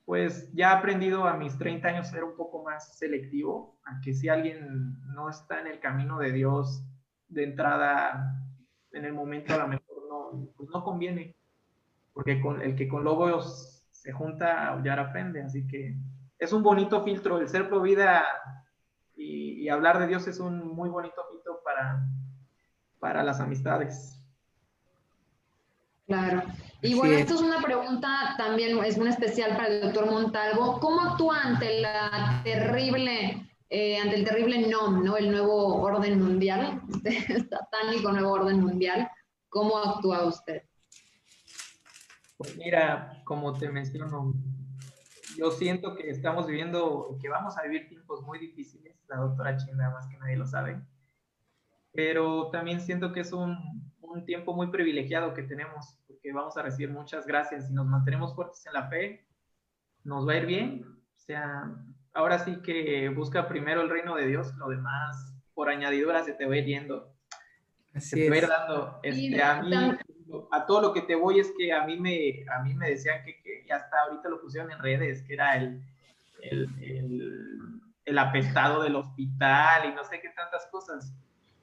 pues ya he aprendido a mis 30 años a ser un poco más selectivo, a que si alguien no está en el camino de Dios de entrada, en el momento a lo mejor no conviene, porque el que con lobos se junta a aullar aprende, así que es un bonito filtro, el ser pro vida y hablar de Dios es un muy bonito filtro para las amistades. Claro. Y bueno, esto es una pregunta también, es muy especial para el doctor Montalvo. ¿Cómo actúa ante el terrible NOM, ¿no? El nuevo orden mundial, satánico nuevo orden mundial? ¿Cómo actúa usted? Pues mira, como te menciono, yo siento que estamos viviendo, que vamos a vivir tiempos muy difíciles, la doctora Chinda más que nadie lo sabe, pero también siento que es un tiempo muy privilegiado que tenemos, porque vamos a recibir muchas gracias y nos mantenemos fuertes en la fe, nos va a ir bien, o sea, ahora sí que busca primero el reino de Dios, lo demás por añadidura se te va a ir yendo, se Así te va a ir es. dando. Y A mí, tam- a todo lo que te voy es que a mí me decían que ya hasta ahorita lo pusieron en redes, que era el apestado del hospital y no sé qué tantas cosas.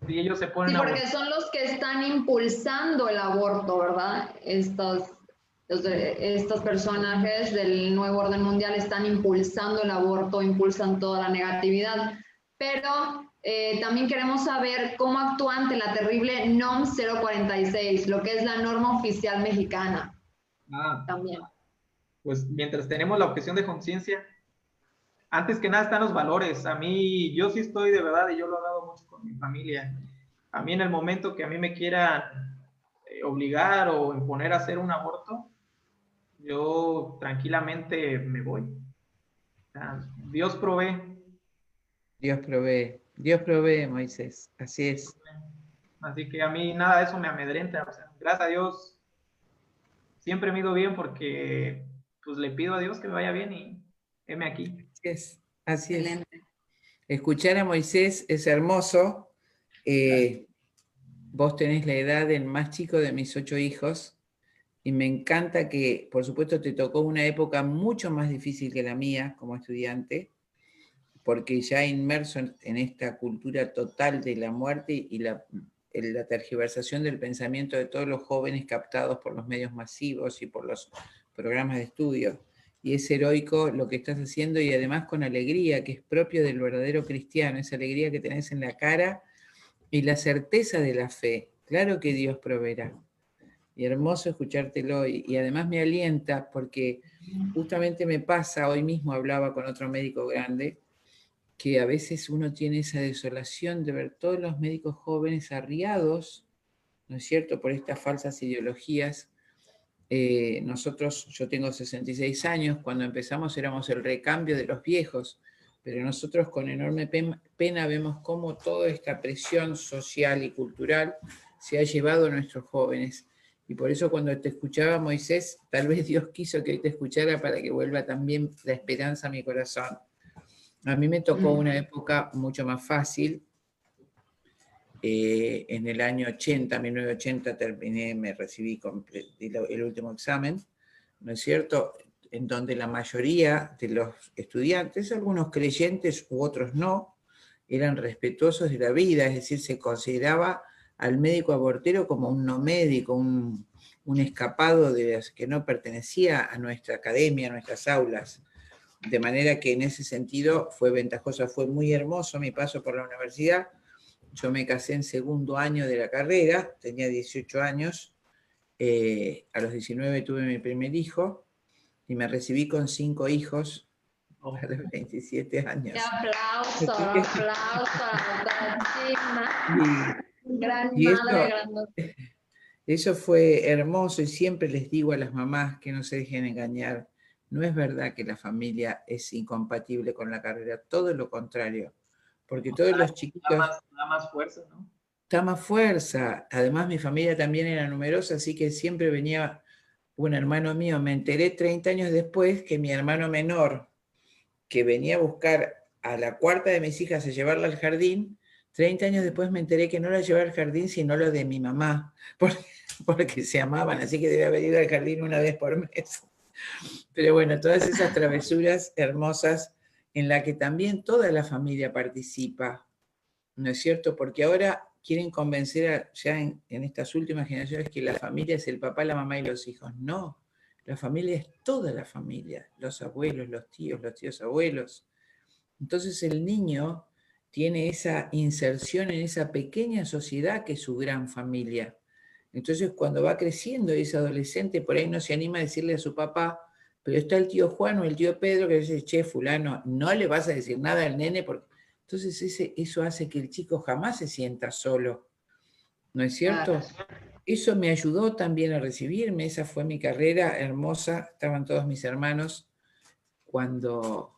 Y ellos se sí, ponen a porque son los que están impulsando el aborto, ¿verdad? Estos personajes del nuevo orden mundial están impulsando el aborto, impulsan toda la negatividad. Pero también queremos saber cómo actúa ante la terrible NOM 046, lo que es la norma oficial mexicana también. pues mientras tenemos la objeción de conciencia, antes que nada están los valores. A mí, yo sí estoy de verdad, y yo lo he hablado mucho con mi familia. A mí en el momento que a mí me quieran obligar o imponer a hacer un aborto, yo tranquilamente me voy. O sea, Dios provee. Dios provee, Moisés, así es. Así que a mí nada de eso me amedrenta. O sea, gracias a Dios siempre me he ido bien porque pues le pido a Dios que me vaya bien y heme aquí. Así es, así es. Excelente. Escuchar a Moisés es hermoso. Vos tenés la edad del más chico de mis 8 hijos y me encanta que, por supuesto, te tocó una época mucho más difícil que la mía como estudiante, porque ya inmerso en esta cultura total de la muerte y la tergiversación del pensamiento de todos los jóvenes captados por los medios masivos y por los programas de estudio. Y es heroico lo que estás haciendo y además con alegría, que es propio del verdadero cristiano, esa alegría que tenés en la cara y la certeza de la fe. Claro que Dios proveerá. Y hermoso escuchártelo y además me alienta porque justamente me pasa, hoy mismo hablaba con otro médico grande, que a veces uno tiene esa desolación de ver todos los médicos jóvenes arriados, ¿no es cierto?, por estas falsas ideologías. Nosotros, yo tengo 66 años, cuando empezamos éramos el recambio de los viejos, pero nosotros con enorme pena vemos cómo toda esta presión social y cultural se ha llevado a nuestros jóvenes. Y por eso cuando te escuchaba, Moisés, tal vez Dios quiso que te escuchara para que vuelva también la esperanza a mi corazón. A mí me tocó una época mucho más fácil. En el año 80, 1980, terminé, me recibí el último examen, ¿no es cierto?, en donde la mayoría de los estudiantes, algunos creyentes u otros no, eran respetuosos de la vida, es decir, se consideraba al médico abortero como un no médico, un escapado que no pertenecía a nuestra academia, a nuestras aulas. De manera que en ese sentido fue ventajosa, fue muy hermoso mi paso por la universidad. Yo me casé en segundo año de la carrera, tenía 18 años, a los 19 tuve mi primer hijo y me recibí con 5 hijos a los 27 años. ¡Qué aplauso! ¡Aplauso a la gran madre, gran... Eso fue hermoso y siempre les digo a las mamás que no se dejen engañar. No es verdad que la familia es incompatible con la carrera, todo lo contrario, porque todos los chiquitos... Da más fuerza, ¿no? Da más fuerza. Además mi familia también era numerosa, así que siempre venía un hermano mío. Me enteré 30 años después que mi hermano menor, que venía a buscar a la cuarta de mis hijas a llevarla al jardín, 30 años después me enteré que no la llevaba al jardín, sino lo de mi mamá, porque se amaban, así que debe haber ido al jardín una vez por mes. Pero bueno, todas esas travesuras hermosas en las que también toda la familia participa, ¿no es cierto? Porque ahora quieren convencer ya en estas últimas generaciones que la familia es el papá, la mamá y los hijos. No, la familia es toda la familia, los abuelos, los tíos abuelos. Entonces el niño tiene esa inserción en esa pequeña sociedad que es su gran familia. Entonces cuando va creciendo y es adolescente, por ahí no se anima a decirle a su papá, pero está el tío Juan o el tío Pedro que dice, che, fulano, no le vas a decir nada al nene, porque... Entonces eso hace que el chico jamás se sienta solo, ¿no es cierto? Claro. eso me ayudó también a recibirme, esa fue mi carrera hermosa, estaban todos mis hermanos cuando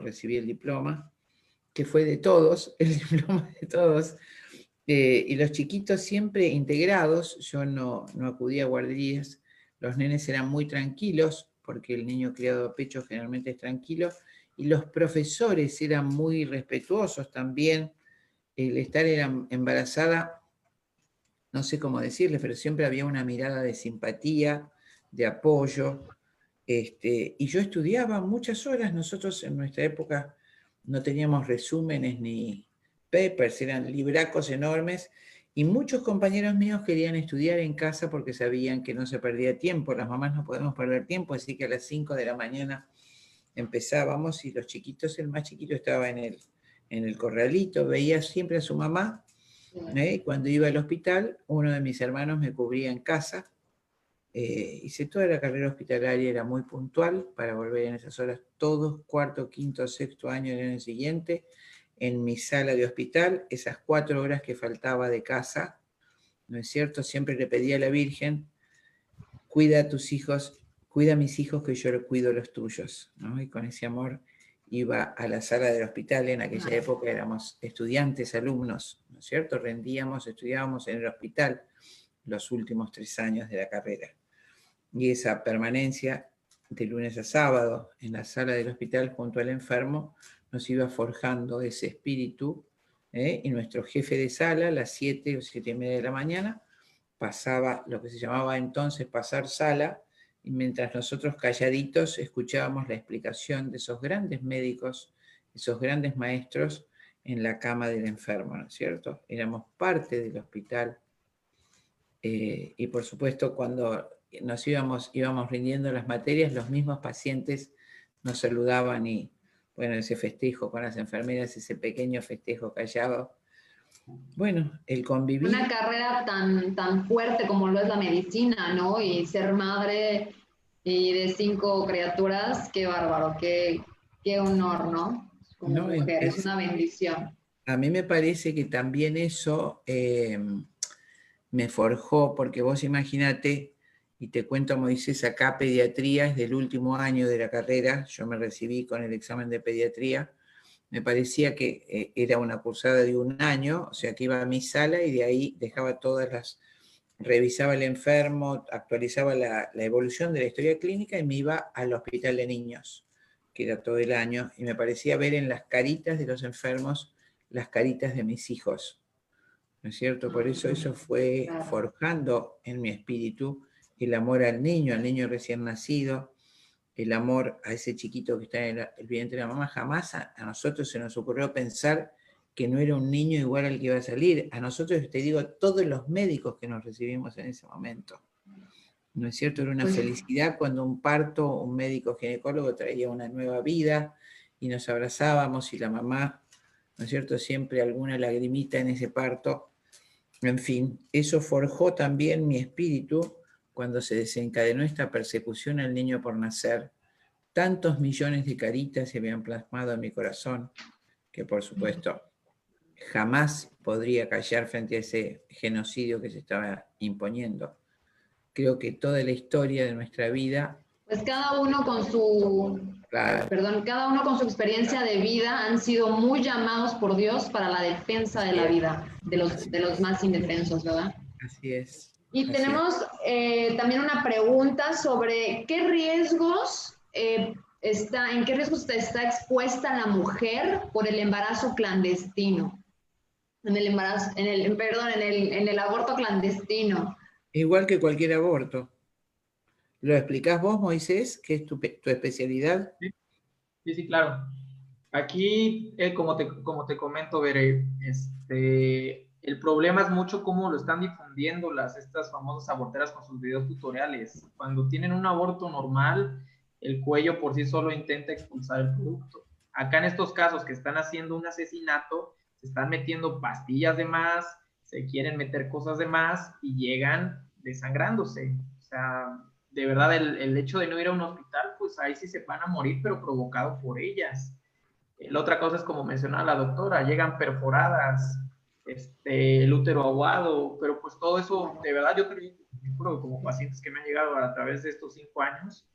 recibí el diploma, que fue de todos, el diploma de todos, y los chiquitos siempre integrados, yo no acudía a guarderías, los nenes eran muy tranquilos, porque el niño criado a pecho generalmente es tranquilo, y los profesores eran muy respetuosos también, el estar embarazada, no sé cómo decirles, pero siempre había una mirada de simpatía, de apoyo, y yo estudiaba muchas horas. Nosotros en nuestra época no teníamos resúmenes ni papers, eran libracos enormes, y muchos compañeros míos querían estudiar en casa porque sabían que no se perdía tiempo. Las mamás no podemos perder tiempo, así que a las 5 de la mañana empezábamos, y los chiquitos, el más chiquito estaba en el corralito, veía siempre a su mamá. Cuando iba al hospital, uno de mis hermanos me cubría en casa. Hice toda la carrera hospitalaria, era muy puntual para volver en esas horas, todos cuarto, quinto, sexto año del año siguiente, en mi sala de hospital, esas 4 horas que faltaba de casa, ¿no es cierto? Siempre le pedía a la Virgen, cuida a tus hijos, cuida a mis hijos que yo cuido los tuyos, ¿no? Y con ese amor iba a la sala del hospital. En aquella época éramos estudiantes, alumnos, ¿no es cierto? Rendíamos, estudiábamos en el hospital los últimos 3 años de la carrera. Y esa permanencia de lunes a sábado en la sala del hospital junto al enfermo nos iba forjando ese espíritu, y nuestro jefe de sala a las 7 o 7:30 de la mañana pasaba lo que se llamaba entonces pasar sala, y mientras nosotros calladitos escuchábamos la explicación de esos grandes médicos, esos grandes maestros en la cama del enfermo, ¿no es cierto? Éramos parte del hospital, y por supuesto cuando nos íbamos rindiendo las materias, los mismos pacientes nos saludaban, y bueno, ese festejo con las enfermeras, ese pequeño festejo callado. Bueno, el convivir. Una carrera tan fuerte como lo es la medicina, ¿no? Y ser madre y de 5 criaturas, qué bárbaro, qué honor, ¿no? Como mujer, es una bendición. A mí me parece que también eso me forjó, porque vos imagínate, y te cuento, Moisés, acá pediatría es del último año de la carrera, yo me recibí con el examen de pediatría, me parecía que era una cursada de 1 año, o sea que iba a mi sala y de ahí dejaba revisaba el enfermo, actualizaba la evolución de la historia clínica y me iba al hospital de niños, que era todo el año, y me parecía ver en las caritas de los enfermos las caritas de mis hijos, ¿no es cierto? Por eso fue forjando en mi espíritu el amor al niño recién nacido, el amor a ese chiquito que está en el vientre de la mamá. Jamás a nosotros se nos ocurrió pensar que no era un niño igual al que iba a salir. A nosotros, te digo, todos los médicos que nos recibimos en ese momento, ¿no es cierto? Era una felicidad cuando un parto, un médico ginecólogo traía una nueva vida y nos abrazábamos, y la mamá, ¿no es cierto?, siempre alguna lagrimita en ese parto. En fin, eso forjó también mi espíritu cuando se desencadenó esta persecución al niño por nacer. Tantos millones de caritas se habían plasmado en mi corazón que, por supuesto, jamás podría callar frente a ese genocidio que se estaba imponiendo. Creo que toda la historia de nuestra vida... Pues cada uno con su... Claro. Perdón, cada uno con su experiencia de vida han sido muy llamados por Dios para la defensa de la vida de los más indefensos, ¿verdad? Así es. Y tenemos también una pregunta sobre en qué riesgos está expuesta la mujer por el embarazo clandestino, en el aborto clandestino. Igual que cualquier aborto. ¿Lo explicás vos, Moisés, que es tu especialidad? Sí, claro. Aquí, como te comento, Bere, el problema es mucho cómo lo están difundiendo estas famosas aborteras con sus videos tutoriales. Cuando tienen un aborto normal, el cuello por sí solo intenta expulsar el producto. Acá en estos casos que están haciendo un asesinato, se están metiendo pastillas de más, se quieren meter cosas de más y llegan desangrándose. O sea, de verdad, el hecho de no ir a un hospital, pues ahí sí se van a morir, pero provocado por ellas. La otra cosa es, como mencionaba la doctora, llegan perforadas, el útero aguado, pero pues todo eso, de verdad, yo creo que como pacientes que me han llegado a través de estos 5 años,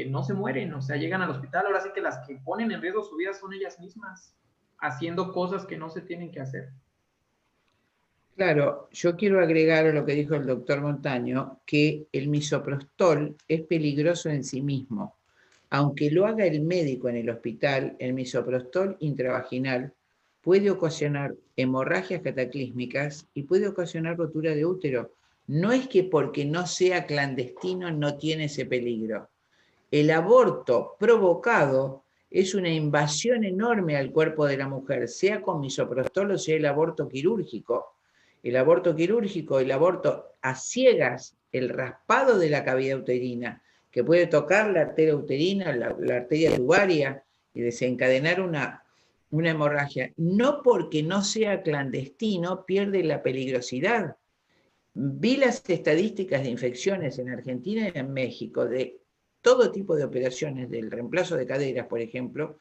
no se mueren, o sea, llegan al hospital. Ahora sí que las que ponen en riesgo su vida son ellas mismas, haciendo cosas que no se tienen que hacer. Claro, yo quiero agregar a lo que dijo el doctor Montaño, que el misoprostol es peligroso en sí mismo. Aunque lo haga el médico en el hospital, el misoprostol intravaginal puede ocasionar hemorragias cataclísmicas y puede ocasionar rotura de útero. No es que porque no sea clandestino no tiene ese peligro. El aborto provocado es una invasión enorme al cuerpo de la mujer, sea con misoprostol o sea el aborto quirúrgico. El aborto quirúrgico, el aborto a ciegas, el raspado de la cavidad uterina, que puede tocar la arteria uterina, la arteria tubaria y desencadenar una hemorragia, no porque no sea clandestino pierde la peligrosidad. Vi las estadísticas de infecciones en Argentina y en México de todo tipo de operaciones, del reemplazo de caderas, por ejemplo,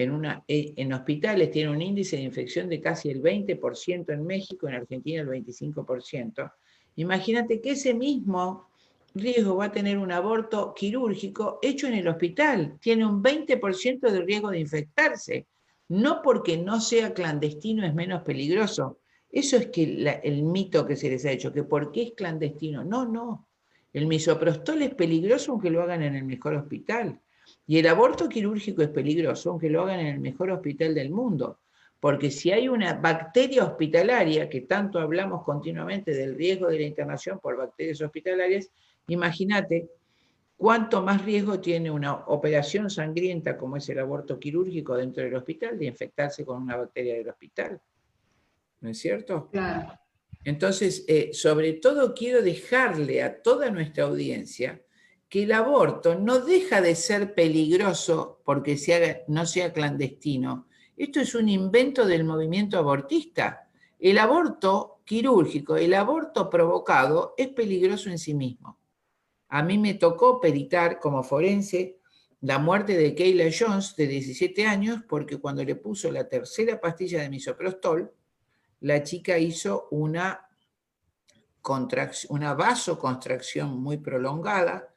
en hospitales tiene un índice de infección de casi el 20% en México, en Argentina el 25%. Imagínate que ese mismo riesgo va a tener un aborto quirúrgico hecho en el hospital. Tiene un 20% de riesgo de infectarse. No porque no sea clandestino es menos peligroso. Eso es que el mito que se les ha hecho, que porque es clandestino. No, no. El misoprostol es peligroso aunque lo hagan en el mejor hospital. Y el aborto quirúrgico es peligroso aunque lo hagan en el mejor hospital del mundo. Porque si hay una bacteria hospitalaria, que tanto hablamos continuamente del riesgo de la internación por bacterias hospitalarias, imagínate cuánto más riesgo tiene una operación sangrienta como es el aborto quirúrgico dentro del hospital de infectarse con una bacteria del hospital. ¿No es cierto? Claro. Entonces, sobre todo quiero dejarle a toda nuestra audiencia que el aborto no deja de ser peligroso porque no sea clandestino. Esto es un invento del movimiento abortista. El aborto quirúrgico, el aborto provocado es peligroso en sí mismo. A mí me tocó peritar como forense la muerte de Kayla Jones de 17 años porque cuando le puso la tercera pastilla de misoprostol, la chica hizo una vasoconstracción muy prolongada,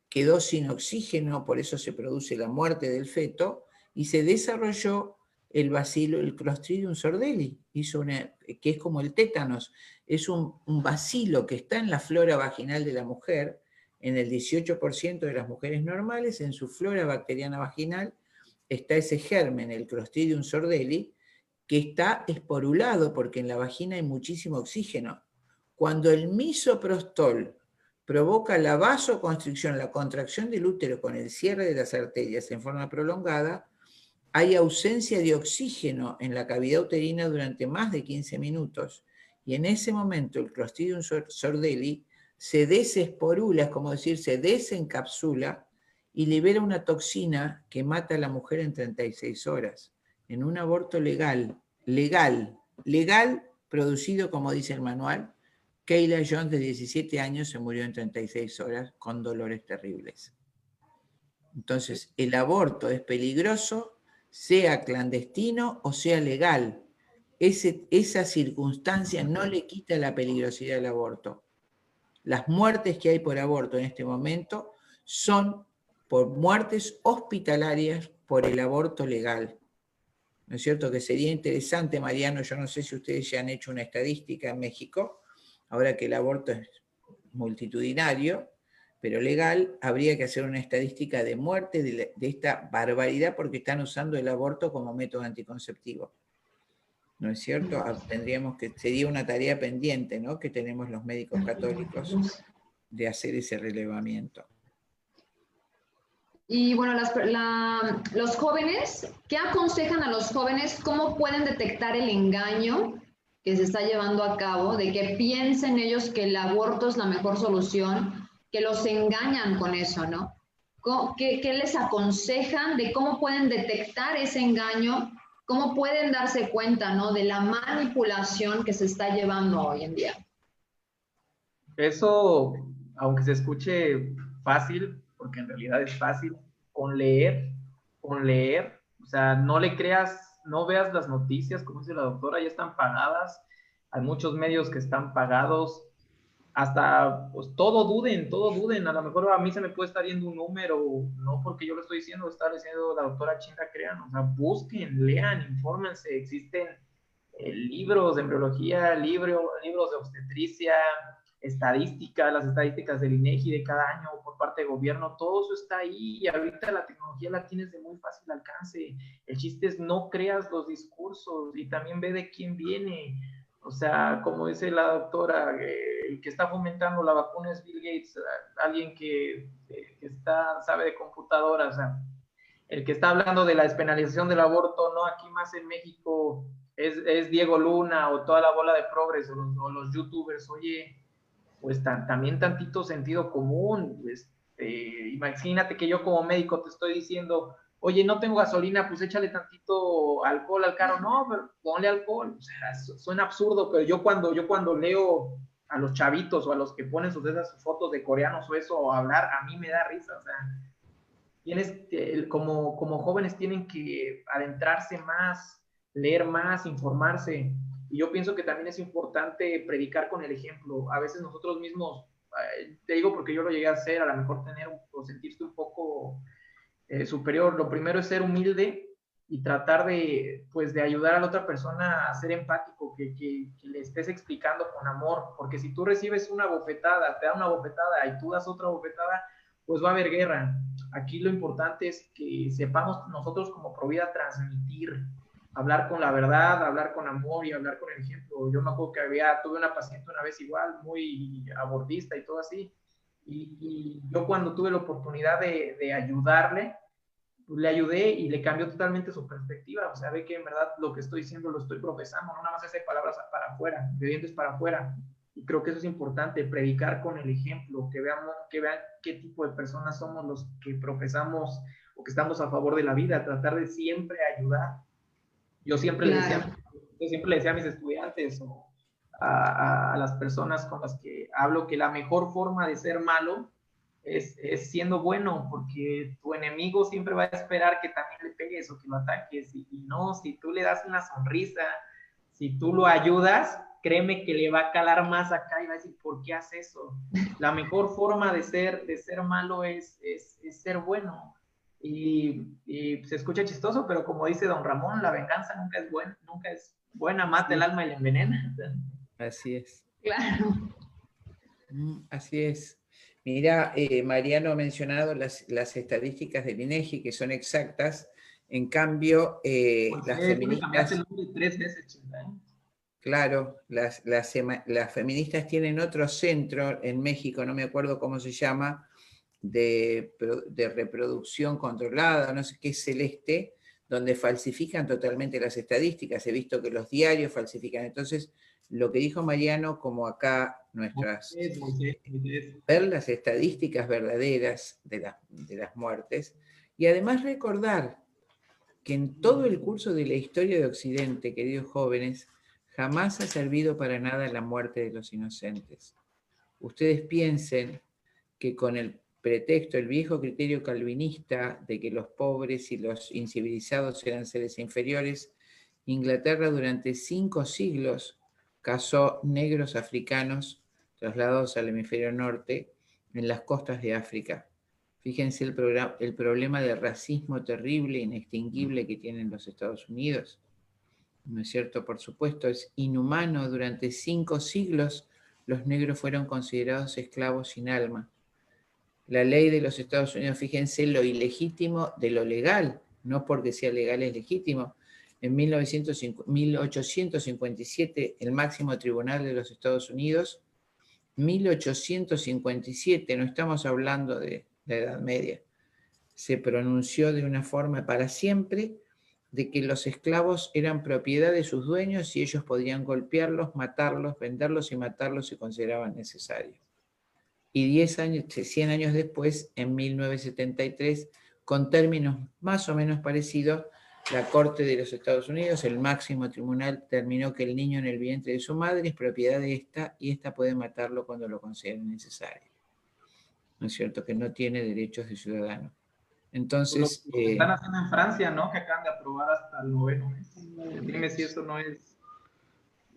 quedó sin oxígeno, por eso se produce la muerte del feto, y se desarrolló el bacilo, el Clostridium sordelli, que es como el tétanos, es un bacilo que está en la flora vaginal de la mujer, en el 18% de las mujeres normales, en su flora bacteriana vaginal, está ese germen, el Clostridium sordelli, que está esporulado porque en la vagina hay muchísimo oxígeno. Cuando el misoprostol provoca la vasoconstricción, la contracción del útero con el cierre de las arterias en forma prolongada, hay ausencia de oxígeno en la cavidad uterina durante más de 15 minutos. Y en ese momento el Clostridium sordelli se desesporula, es como decir, se desencapsula y libera una toxina que mata a la mujer en 36 horas. En un aborto legal, producido como dice el manual, Kayla Jones de 17 años se murió en 36 horas con dolores terribles. Entonces, el aborto es peligroso, sea clandestino o sea legal. Esa circunstancia no le quita la peligrosidad del aborto. Las muertes que hay por aborto en este momento son por muertes hospitalarias por el aborto legal. ¿No es cierto? Que sería interesante, Mariano, yo no sé si ustedes ya han hecho una estadística en México, ahora que el aborto es multitudinario, pero legal, habría que hacer una estadística de muerte de esta barbaridad porque están usando el aborto como método anticonceptivo. ¿No es cierto? Sería una tarea pendiente, ¿no?, que tenemos los médicos católicos de hacer ese relevamiento. Y bueno, los jóvenes, ¿qué aconsejan a los jóvenes? ¿Cómo pueden detectar el engaño que se está llevando a cabo? De que piensen ellos que el aborto es la mejor solución, que los engañan con eso, ¿no? ¿Qué les aconsejan de cómo pueden detectar ese engaño? ¿Cómo pueden darse cuenta, ¿no?, de la manipulación que se está llevando hoy en día? Eso, aunque se escuche fácil, porque en realidad es fácil, con leer, o sea, no le creas no veas las noticias, como dice la doctora, ya están pagadas, hay muchos medios que están pagados, hasta pues todo duden, a lo mejor a mí se me puede estar yendo un número, no porque yo lo estoy diciendo, está diciendo la doctora Chinda Crean, o sea, busquen, lean, infórmense, existen libros de embriología, libros de obstetricia, estadística, las estadísticas del INEGI de cada año por parte del gobierno, todo eso está ahí y ahorita la tecnología la tienes de muy fácil alcance. El chiste es no creas los discursos y también ve de quién viene. O sea, como dice la doctora, el que está fomentando la vacuna es Bill Gates, alguien que sabe de computadoras, o sea, el que está hablando de la despenalización del aborto, no, aquí más en México es Diego Luna o toda la bola de progres o los youtubers. Oye, pues también tantito sentido común. Imagínate que yo como médico te estoy diciendo, oye, no tengo gasolina, pues échale tantito alcohol al carro. No, pero ponle alcohol. O sea, suena absurdo, pero yo cuando leo a los chavitos o a los que ponen sus fotos de coreanos o eso, hablar, a mí me da risa. O sea, como jóvenes tienen que adentrarse más, leer más, informarse. Y yo pienso que también es importante predicar con el ejemplo. A veces nosotros mismos, te digo porque yo lo llegué a hacer, a lo mejor o sentirse un poco superior. Lo primero es ser humilde y tratar de ayudar a la otra persona a ser empático, que le estés explicando con amor, porque si tú recibes una bofetada, te da una bofetada y tú das otra bofetada, pues va a haber guerra. Aquí lo importante es que sepamos nosotros como Provida transmitir, hablar con la verdad, hablar con amor y hablar con el ejemplo. Yo me acuerdo que tuve una paciente una vez igual, muy abortista y todo así, y yo cuando tuve la oportunidad de ayudarle, pues le ayudé y le cambió totalmente su perspectiva. O sea, ve que en verdad lo que estoy diciendo lo estoy profesando, no nada más hacer palabras para afuera, de dientes para afuera. Y creo que eso es importante, predicar con el ejemplo, que vean qué tipo de personas somos los que profesamos o que estamos a favor de la vida, tratar de siempre ayudar. Yo siempre le decía a mis estudiantes o a las personas con las que hablo que la mejor forma de ser malo es siendo bueno, porque tu enemigo siempre va a esperar que también le pegues o que lo ataques, y no, si tú le das una sonrisa, si tú lo ayudas, créeme que le va a calar más acá y va a decir, ¿por qué haces eso? La mejor forma de ser malo es ser bueno. Y se escucha chistoso, pero como dice don Ramón, la venganza nunca es buena, mata el alma y la envenena. Así es. Claro. Así es. Mira, Mariano ha mencionado las estadísticas del INEGI, que son exactas. En cambio, las feministas... Claro, las feministas tienen otro centro en México, no me acuerdo cómo se llama, de reproducción controlada, no sé qué, celeste, donde falsifican totalmente las estadísticas. He visto que los diarios falsifican. Entonces, lo que dijo Mariano, como acá nuestras... ver las estadísticas verdaderas de las muertes, y además recordar que en todo el curso de la historia de Occidente, queridos jóvenes, jamás ha servido para nada la muerte de los inocentes. Ustedes piensen que con el pretexto, el viejo criterio calvinista de que los pobres y los incivilizados eran seres inferiores, Inglaterra durante 5 siglos cazó negros africanos trasladados al hemisferio norte en las costas de África. Fíjense el problema de racismo terrible, inextinguible que tienen los Estados Unidos. ¿No es cierto? Por supuesto, es inhumano. Durante 5 siglos los negros fueron considerados esclavos sin alma. La ley de los Estados Unidos, fíjense lo ilegítimo de lo legal, no porque sea legal es legítimo. En 1857, el máximo tribunal de los Estados Unidos, 1857, no estamos hablando de la Edad Media, se pronunció de una forma para siempre de que los esclavos eran propiedad de sus dueños y ellos podían golpearlos, matarlos, venderlos y matarlos si consideraban necesario. Y 100 años después, en 1973, con términos más o menos parecidos, la Corte de los Estados Unidos, el máximo tribunal, determinó que el niño en el vientre de su madre es propiedad de esta y esta puede matarlo cuando lo considere necesario. ¿No es cierto? Que no tiene derechos de ciudadano. Entonces, Lo que están haciendo en Francia, ¿no? Que acaban de aprobar hasta el 9º mes. Dime si eso no es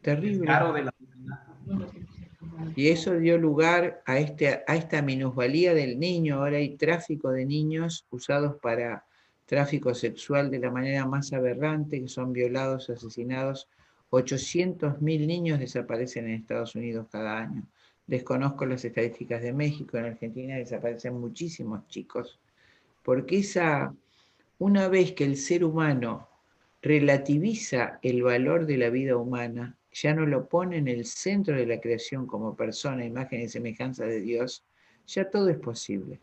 terrible. caro de la... Y eso dio lugar a esta minusvalía del niño. Ahora hay tráfico de niños usados para tráfico sexual de la manera más aberrante, que son violados, asesinados. 800.000 niños desaparecen en Estados Unidos cada año. Desconozco las estadísticas de México, en Argentina desaparecen muchísimos chicos. Porque una vez que el ser humano relativiza el valor de la vida humana, ya no lo pone en el centro de la creación como persona, imagen y semejanza de Dios, ya todo es posible.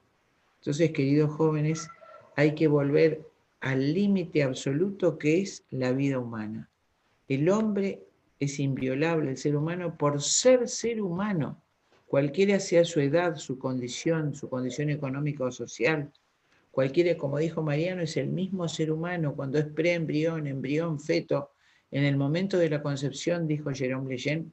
Entonces, queridos jóvenes, hay que volver al límite absoluto que es la vida humana. El hombre es inviolable, el ser humano, por ser humano, cualquiera sea su edad, su condición económica o social. Cualquiera, como dijo Mariano, es el mismo ser humano cuando es preembrión, embrión, feto. En el momento de la concepción, dijo Jerome Lejeune,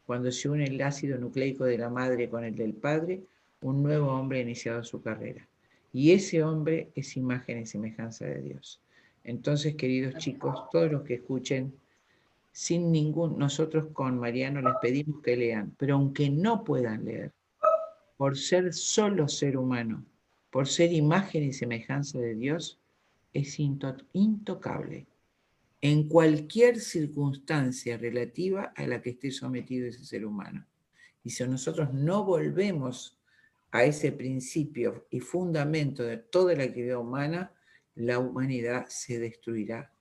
cuando se une el ácido nucleico de la madre con el del padre, un nuevo hombre ha iniciado su carrera. Y ese hombre es imagen y semejanza de Dios. Entonces, queridos chicos, todos los que escuchen, nosotros con Mariano les pedimos que lean, pero aunque no puedan leer, por ser solo ser humano, por ser imagen y semejanza de Dios, es intocable en cualquier circunstancia relativa a la que esté sometido ese ser humano. Y si nosotros no volvemos a ese principio y fundamento de toda la actividad humana, la humanidad se destruirá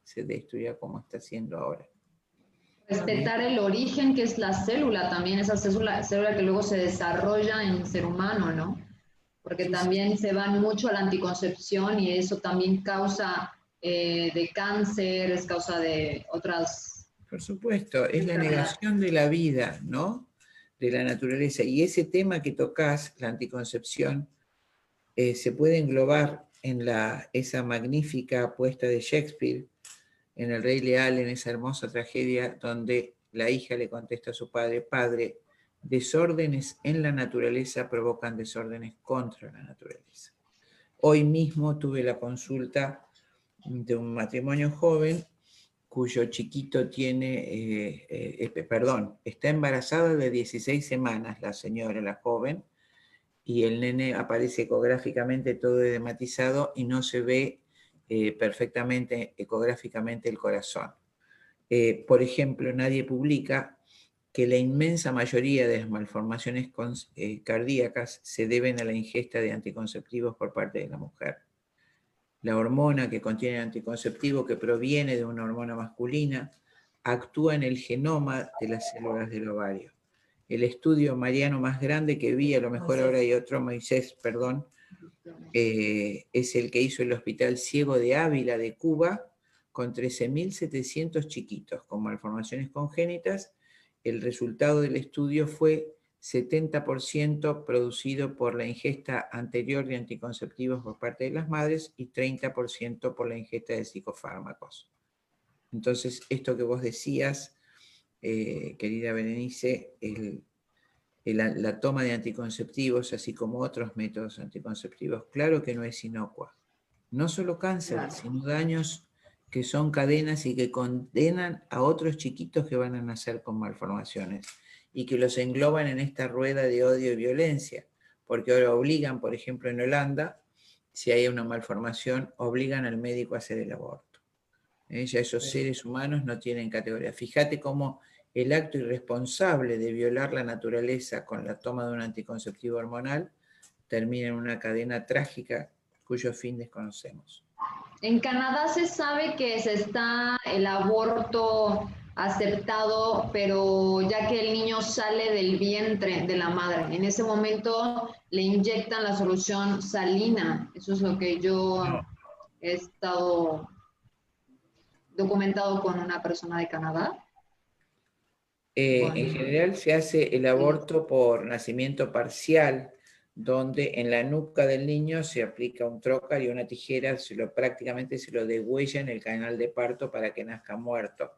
como está haciendo ahora. Respetar el origen que es la célula también, esa célula que luego se desarrolla en el ser humano, ¿no? Porque también se van mucho a la anticoncepción y eso también causa de cáncer, es causa de otras... Por supuesto, es la negación de la vida, ¿no? De la naturaleza. Y ese tema que tocas, la anticoncepción, se puede englobar en esa magnífica apuesta de Shakespeare, en El Rey Lear, en esa hermosa tragedia donde la hija le contesta a su padre: padre, desórdenes en la naturaleza provocan desórdenes contra la naturaleza. Hoy mismo tuve la consulta de un matrimonio joven cuyo chiquito está embarazada de 16 semanas, la señora, la joven, y el nene aparece ecográficamente todo edematizado y no se ve perfectamente ecográficamente el corazón. Por ejemplo, nadie publica que la inmensa mayoría de las malformaciones cardíacas se deben a la ingesta de anticonceptivos por parte de la mujer. La hormona que contiene el anticonceptivo, que proviene de una hormona masculina, actúa en el genoma de las células del ovario. El estudio, Mariano, más grande que vi, a lo mejor ahora hay otro, Moisés, perdón, es el que hizo el Hospital Ciego de Ávila de Cuba, con 13.700 chiquitos con malformaciones congénitas. El resultado del estudio fue 70% producido por la ingesta anterior de anticonceptivos por parte de las madres y 30% por la ingesta de psicofármacos. Entonces, esto que vos decías, querida Berenice, la toma de anticonceptivos, así como otros métodos anticonceptivos, claro que no es inocua. No solo cáncer, sino daños que son cadenas y que condenan a otros chiquitos que van a nacer con malformaciones y que los engloban en esta rueda de odio y violencia, porque ahora obligan, por ejemplo en Holanda, si hay una malformación, obligan al médico a hacer el aborto. Ya esos seres humanos no tienen categoría. Fíjate cómo el acto irresponsable de violar la naturaleza con la toma de un anticonceptivo hormonal termina en una cadena trágica cuyo fin desconocemos. En Canadá se sabe que se está el aborto aceptado, pero ya que el niño sale del vientre de la madre, en ese momento le inyectan la solución salina. Eso es lo que yo he estado documentado con una persona de Canadá. En general se hace el aborto por nacimiento parcial, donde en la nuca del niño se aplica un trocar y una tijera, prácticamente se lo degüella en el canal de parto para que nazca muerto.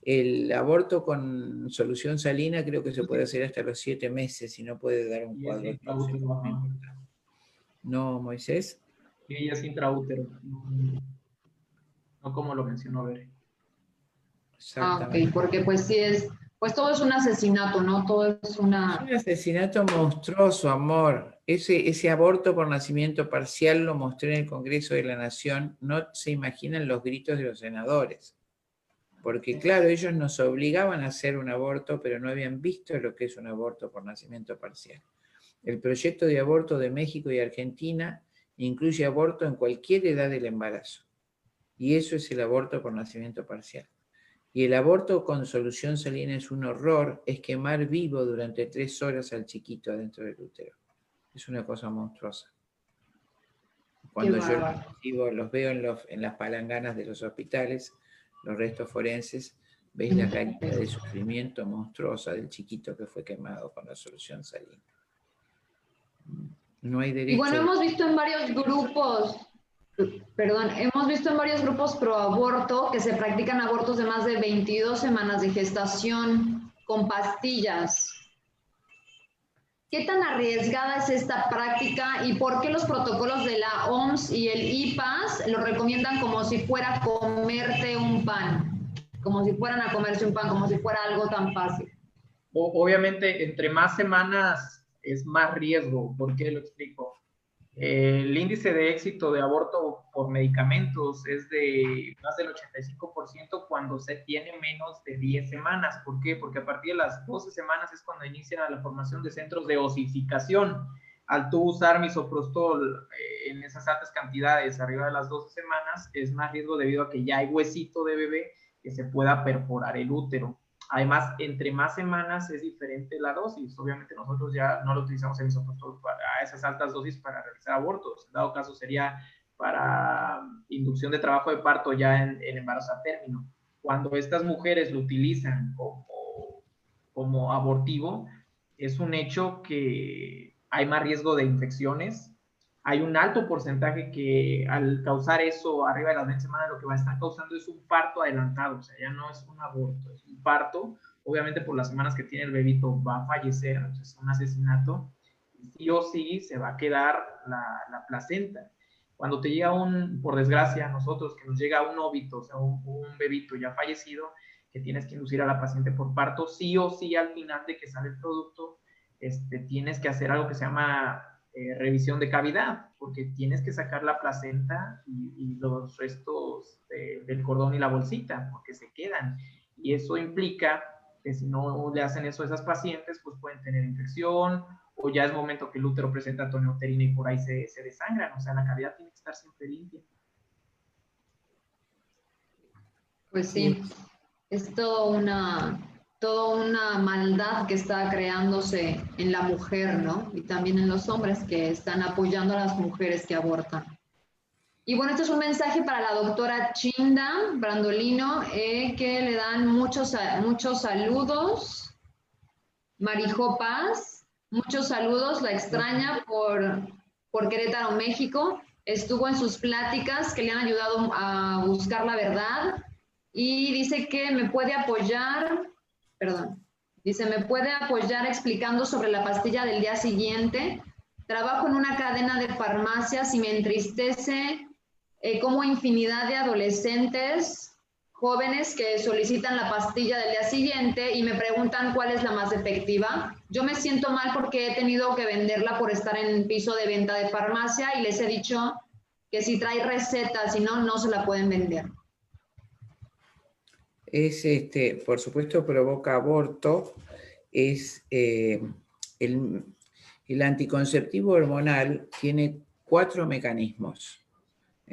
El aborto con solución salina creo que se puede hacer hasta los 7 meses y no puede dar un cuadro. ¿No, Moisés? Sí, es intraútero, no como lo mencionó Bere. Exactamente. Ok, porque pues sí es, pues todo es un asesinato, ¿no? Todo es Es una... un asesinato monstruoso, amor. Ese aborto por nacimiento parcial lo mostré en el Congreso de la Nación. No se imaginan los gritos de los senadores. Porque claro, ellos nos obligaban a hacer un aborto, pero no habían visto lo que es un aborto por nacimiento parcial. El proyecto de aborto de México y Argentina incluye aborto en cualquier edad del embarazo. Y eso es el aborto por nacimiento parcial. Y el aborto con solución salina es un horror, es quemar vivo durante 3 horas al chiquito adentro del útero. Es una cosa monstruosa. Cuando yo los veo en las palanganas de los hospitales, los restos forenses, ves la carita de sufrimiento monstruosa del chiquito que fue quemado con la solución salina. No hay derecho. Y bueno, hemos visto en varios grupos, hemos visto en varios grupos pro aborto que se practican abortos de más de 22 semanas de gestación con pastillas. ¿Qué tan arriesgada es esta práctica y por qué los protocolos de la OMS y el IPAS lo recomiendan como si fuera comerte un pan? Como si fueran a comerse un pan, como si fuera algo tan fácil. Obviamente, entre más semanas es más riesgo. ¿Por qué lo explico? El índice de éxito de aborto por medicamentos es de más del 85% cuando se tiene menos de 10 semanas. ¿Por qué? Porque a partir de las 12 semanas es cuando inicia la formación de centros de osificación. Al tú usar misoprostol en esas altas cantidades arriba de las 12 semanas, es más riesgo debido a que ya hay huesito de bebé que se pueda perforar el útero. Además, entre más semanas es diferente la dosis. Obviamente nosotros ya no lo utilizamos el misoprostol para esas altas dosis para realizar abortos. En dado caso sería para inducción de trabajo de parto ya en embarazo a término. Cuando estas mujeres lo utilizan como abortivo, es un hecho que hay más riesgo de infecciones. Hay un alto porcentaje que al causar eso arriba de las 20 semanas lo que va a estar causando es un parto adelantado, o sea, ya no es un aborto, es un parto. Obviamente por las semanas que tiene el bebito va a fallecer, o sea, es un asesinato, y sí o sí se va a quedar la placenta. Cuando te llega por desgracia a nosotros, que nos llega un óbito, o sea, un bebito ya fallecido, que tienes que inducir a la paciente por parto, sí o sí al final de que sale el producto, tienes que hacer algo que se llama revisión de cavidad, porque tienes que sacar la placenta y los restos del cordón y la bolsita, porque se quedan. Y eso implica que si no le hacen eso a esas pacientes, pues pueden tener infección, o ya es momento que el útero presenta toneuterina y por ahí se desangran. O sea, la cavidad tiene que estar siempre limpia. Pues sí, es toda una maldad que está creándose en la mujer, ¿no? Y también en los hombres que están apoyando a las mujeres que abortan. Y bueno, este es un mensaje para la doctora Chinda Brandolino, que le dan muchos saludos. Marijo Paz, muchos saludos, la extraña por Querétaro, México. Estuvo en sus pláticas que le han ayudado a buscar la verdad. Y dice que me puede apoyar explicando sobre la pastilla del día siguiente. Trabajo en una cadena de farmacias y me entristece cómo infinidad de adolescentes jóvenes que solicitan la pastilla del día siguiente y me preguntan cuál es la más efectiva. Yo me siento mal porque he tenido que venderla por estar en piso de venta de farmacia y les he dicho que si trae receta, si no, no se la pueden vender. Por supuesto, provoca aborto. El anticonceptivo hormonal tiene 4 mecanismos.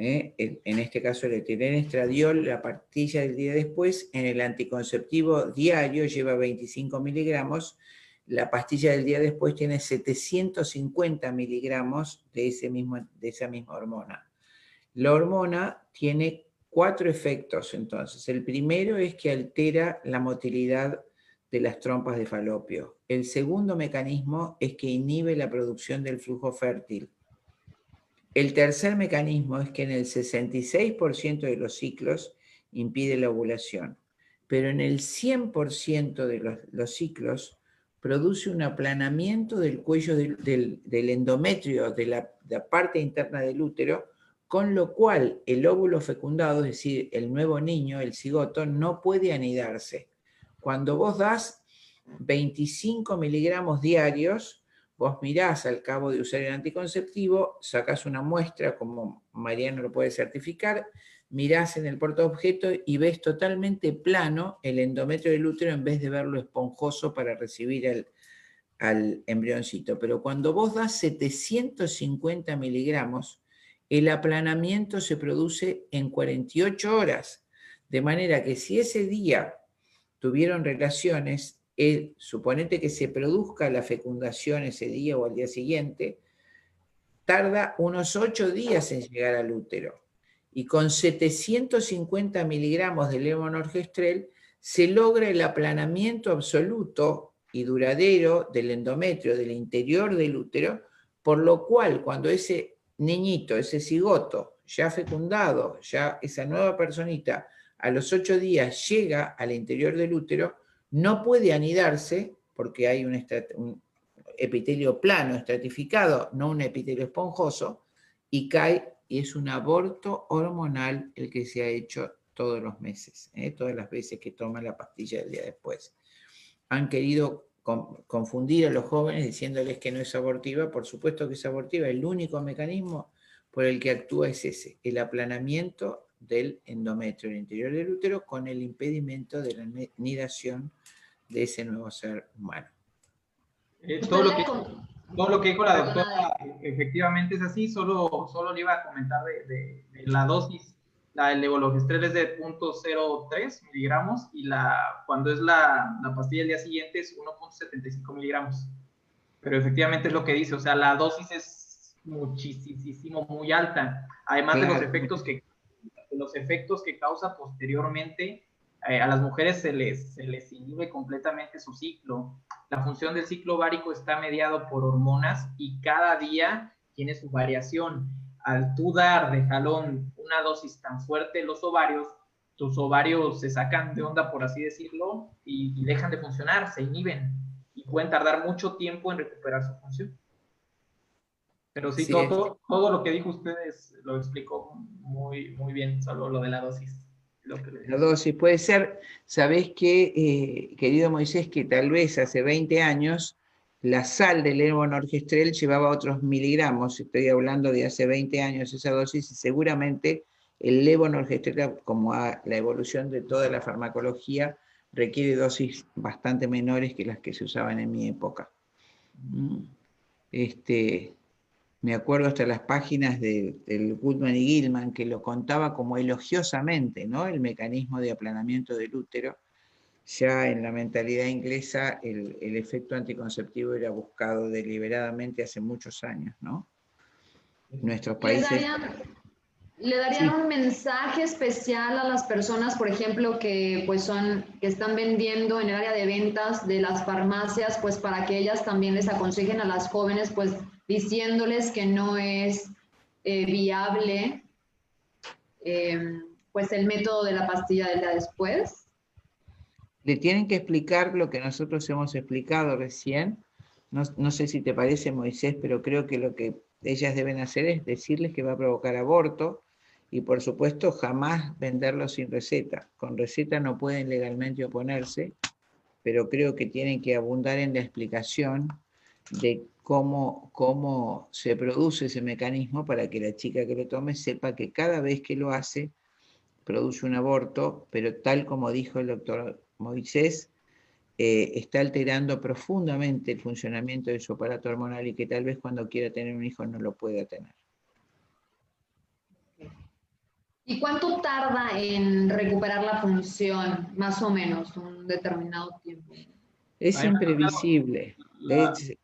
En este caso el etilenestradiol, la pastilla del día después. En el anticonceptivo diario lleva 25 miligramos. La pastilla del día después tiene 750 miligramos de esa misma hormona. La hormona tiene 4 efectos, entonces. El primero es que altera la motilidad de las trompas de falopio. El segundo mecanismo es que inhibe la producción del flujo fértil. El tercer mecanismo es que en el 66% de los ciclos impide la ovulación, pero en el 100% de los ciclos produce un aplanamiento del cuello del endometrio, de la parte interna del útero, con lo cual el óvulo fecundado, es decir, el nuevo niño, el cigoto, no puede anidarse. Cuando vos das 25 miligramos diarios, vos mirás al cabo de usar el anticonceptivo, sacás una muestra, como Mariano lo puede certificar, mirás en el portaobjeto y ves totalmente plano el endometrio del útero en vez de verlo esponjoso para recibir al embrioncito. Pero cuando vos das 750 miligramos, el aplanamiento se produce en 48 horas. De manera que si ese día tuvieron relaciones, suponete que se produzca la fecundación ese día o al día siguiente, tarda unos 8 días en llegar al útero. Y con 750 miligramos de levonorgestrel se logra el aplanamiento absoluto y duradero del endometrio, del interior del útero, por lo cual cuando ese niñito, ese cigoto, ya fecundado, ya esa nueva personita, a los 8 días llega al interior del útero, no puede anidarse, porque hay un epitelio plano, estratificado, no un epitelio esponjoso, y cae, y es un aborto hormonal el que se ha hecho todos los meses, todas las veces que toma la pastilla del día después. Han querido confundir a los jóvenes diciéndoles que no es abortiva. Por supuesto que es abortiva, el único mecanismo por el que actúa es ese, el aplanamiento del endometrio, el interior del útero, con el impedimento de la anidación de ese nuevo ser humano. Todo lo que dijo la doctora efectivamente es así. Solo le iba a comentar de la dosis. La del levonorgestrel es de 0.03 miligramos y cuando es la pastilla del día siguiente es 1.75 miligramos. Pero efectivamente es lo que dice, o sea, la dosis es muchísimo, muy alta. Además claro, de los efectos que causa posteriormente, a las mujeres se les inhibe completamente su ciclo. La función del ciclo ovárico está mediado por hormonas y cada día tiene su variación. Al tú dar de jalón una dosis tan fuerte en los ovarios, tus ovarios se sacan de onda, por así decirlo, y dejan de funcionar, se inhiben y pueden tardar mucho tiempo en recuperar su función. Pero sí, todo lo que dijo ustedes lo explicó muy bien, solo lo de la dosis. La dosis puede ser, ¿sabés qué, querido Moisés? Que tal vez hace 20 años la sal del levonorgestrel llevaba otros miligramos, estoy hablando de hace 20 años esa dosis, y seguramente el levonorgestrel, como la evolución de toda la farmacología, requiere dosis bastante menores que las que se usaban en mi época. Me acuerdo hasta las páginas del Goodman y Gilman, que lo contaba como elogiosamente, ¿no? El mecanismo de aplanamiento del útero. Ya en la mentalidad inglesa el efecto anticonceptivo era buscado deliberadamente hace muchos años, ¿no? Nuestros países... ¿Le darían un mensaje especial a las personas, por ejemplo, que están vendiendo en el área de ventas de las farmacias, pues para que ellas también les aconsejen a las jóvenes, pues diciéndoles que no es viable pues el método de la pastilla del día después? Le tienen que explicar lo que nosotros hemos explicado recién. No sé si te parece, Moisés, pero creo que lo que ellas deben hacer es decirles que va a provocar aborto y, por supuesto, jamás venderlo sin receta. Con receta no pueden legalmente oponerse, pero creo que tienen que abundar en la explicación de cómo se produce ese mecanismo para que la chica que lo tome sepa que cada vez que lo hace produce un aborto, pero tal como dijo el doctor Moisés, está alterando profundamente el funcionamiento de su aparato hormonal y que tal vez cuando quiera tener un hijo no lo pueda tener. ¿Y cuánto tarda en recuperar la función, más o menos, un determinado tiempo? Es imprevisible. Sí,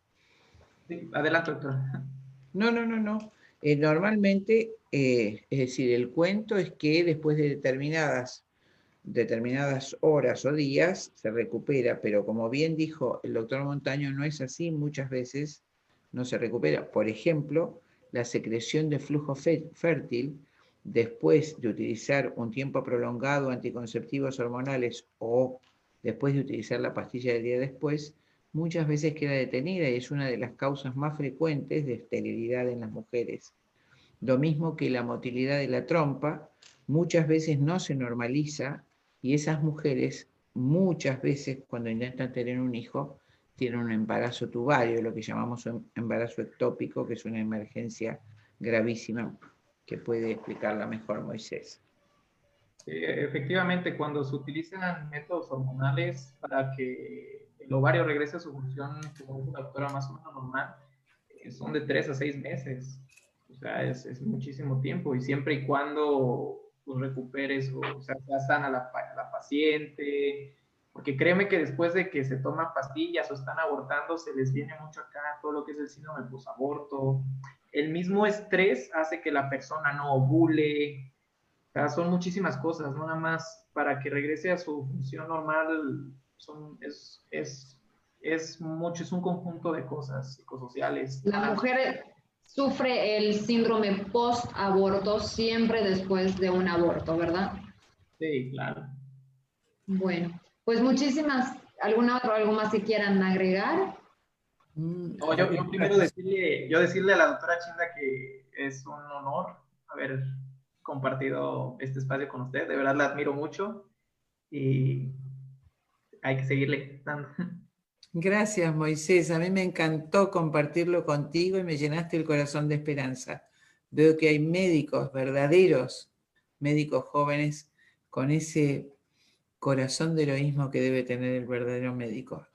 adelante, doctor. No. Normalmente, es decir, el cuento es que después de determinadas horas o días se recupera, pero como bien dijo el doctor Montaño, no es así, muchas veces no se recupera. Por ejemplo, la secreción de flujo fértil después de utilizar un tiempo prolongado anticonceptivos hormonales o después de utilizar la pastilla del día después, muchas veces queda detenida y es una de las causas más frecuentes de esterilidad en las mujeres. Lo mismo que la motilidad de la trompa, muchas veces no se normaliza y esas mujeres muchas veces cuando intentan tener un hijo tienen un embarazo tubario, lo que llamamos un embarazo ectópico, que es una emergencia gravísima que puede explicarla mejor Moisés. Efectivamente, cuando se utilizan métodos hormonales para que el ovario regrese a su función, como dice la doctora, más o menos normal, son de 3 a 6 meses. O sea, es muchísimo tiempo y siempre y cuando pues, recuperes o sea sana la paciente, porque créeme que después de que se toman pastillas o están abortando, se les viene mucho acá todo lo que es el síndrome posaborto. El mismo estrés hace que la persona no ovule. O sea, son muchísimas cosas, no nada más para que regrese a su función normal, es un conjunto de cosas psicosociales. La mujer sufre el síndrome post-aborto siempre después de un aborto, ¿verdad? Sí, claro. Bueno, pues muchísimas, algo más que quieran agregar. No, yo primero decirle a la doctora Chinda que es un honor haber compartido este espacio con usted, de verdad la admiro mucho y hay que seguirle dando. Gracias, Moisés. A mí me encantó compartirlo contigo y me llenaste el corazón de esperanza. Veo que hay médicos, verdaderos médicos jóvenes, con ese corazón de heroísmo que debe tener el verdadero médico.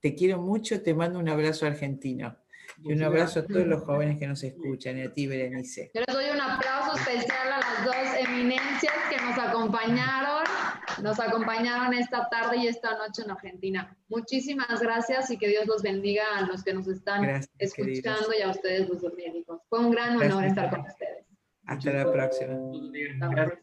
Te quiero mucho, te mando un abrazo argentino. Y un abrazo a todos los jóvenes que nos escuchan, y a ti, Berenice. Yo les doy un aplauso especial a las dos eminencias que nos acompañaron esta tarde y esta noche en Argentina. Muchísimas gracias y que Dios los bendiga a los que nos están escuchando, queridos, y a ustedes, los médicos. Fue un gran honor estar con ustedes. Hasta la próxima. Gracias.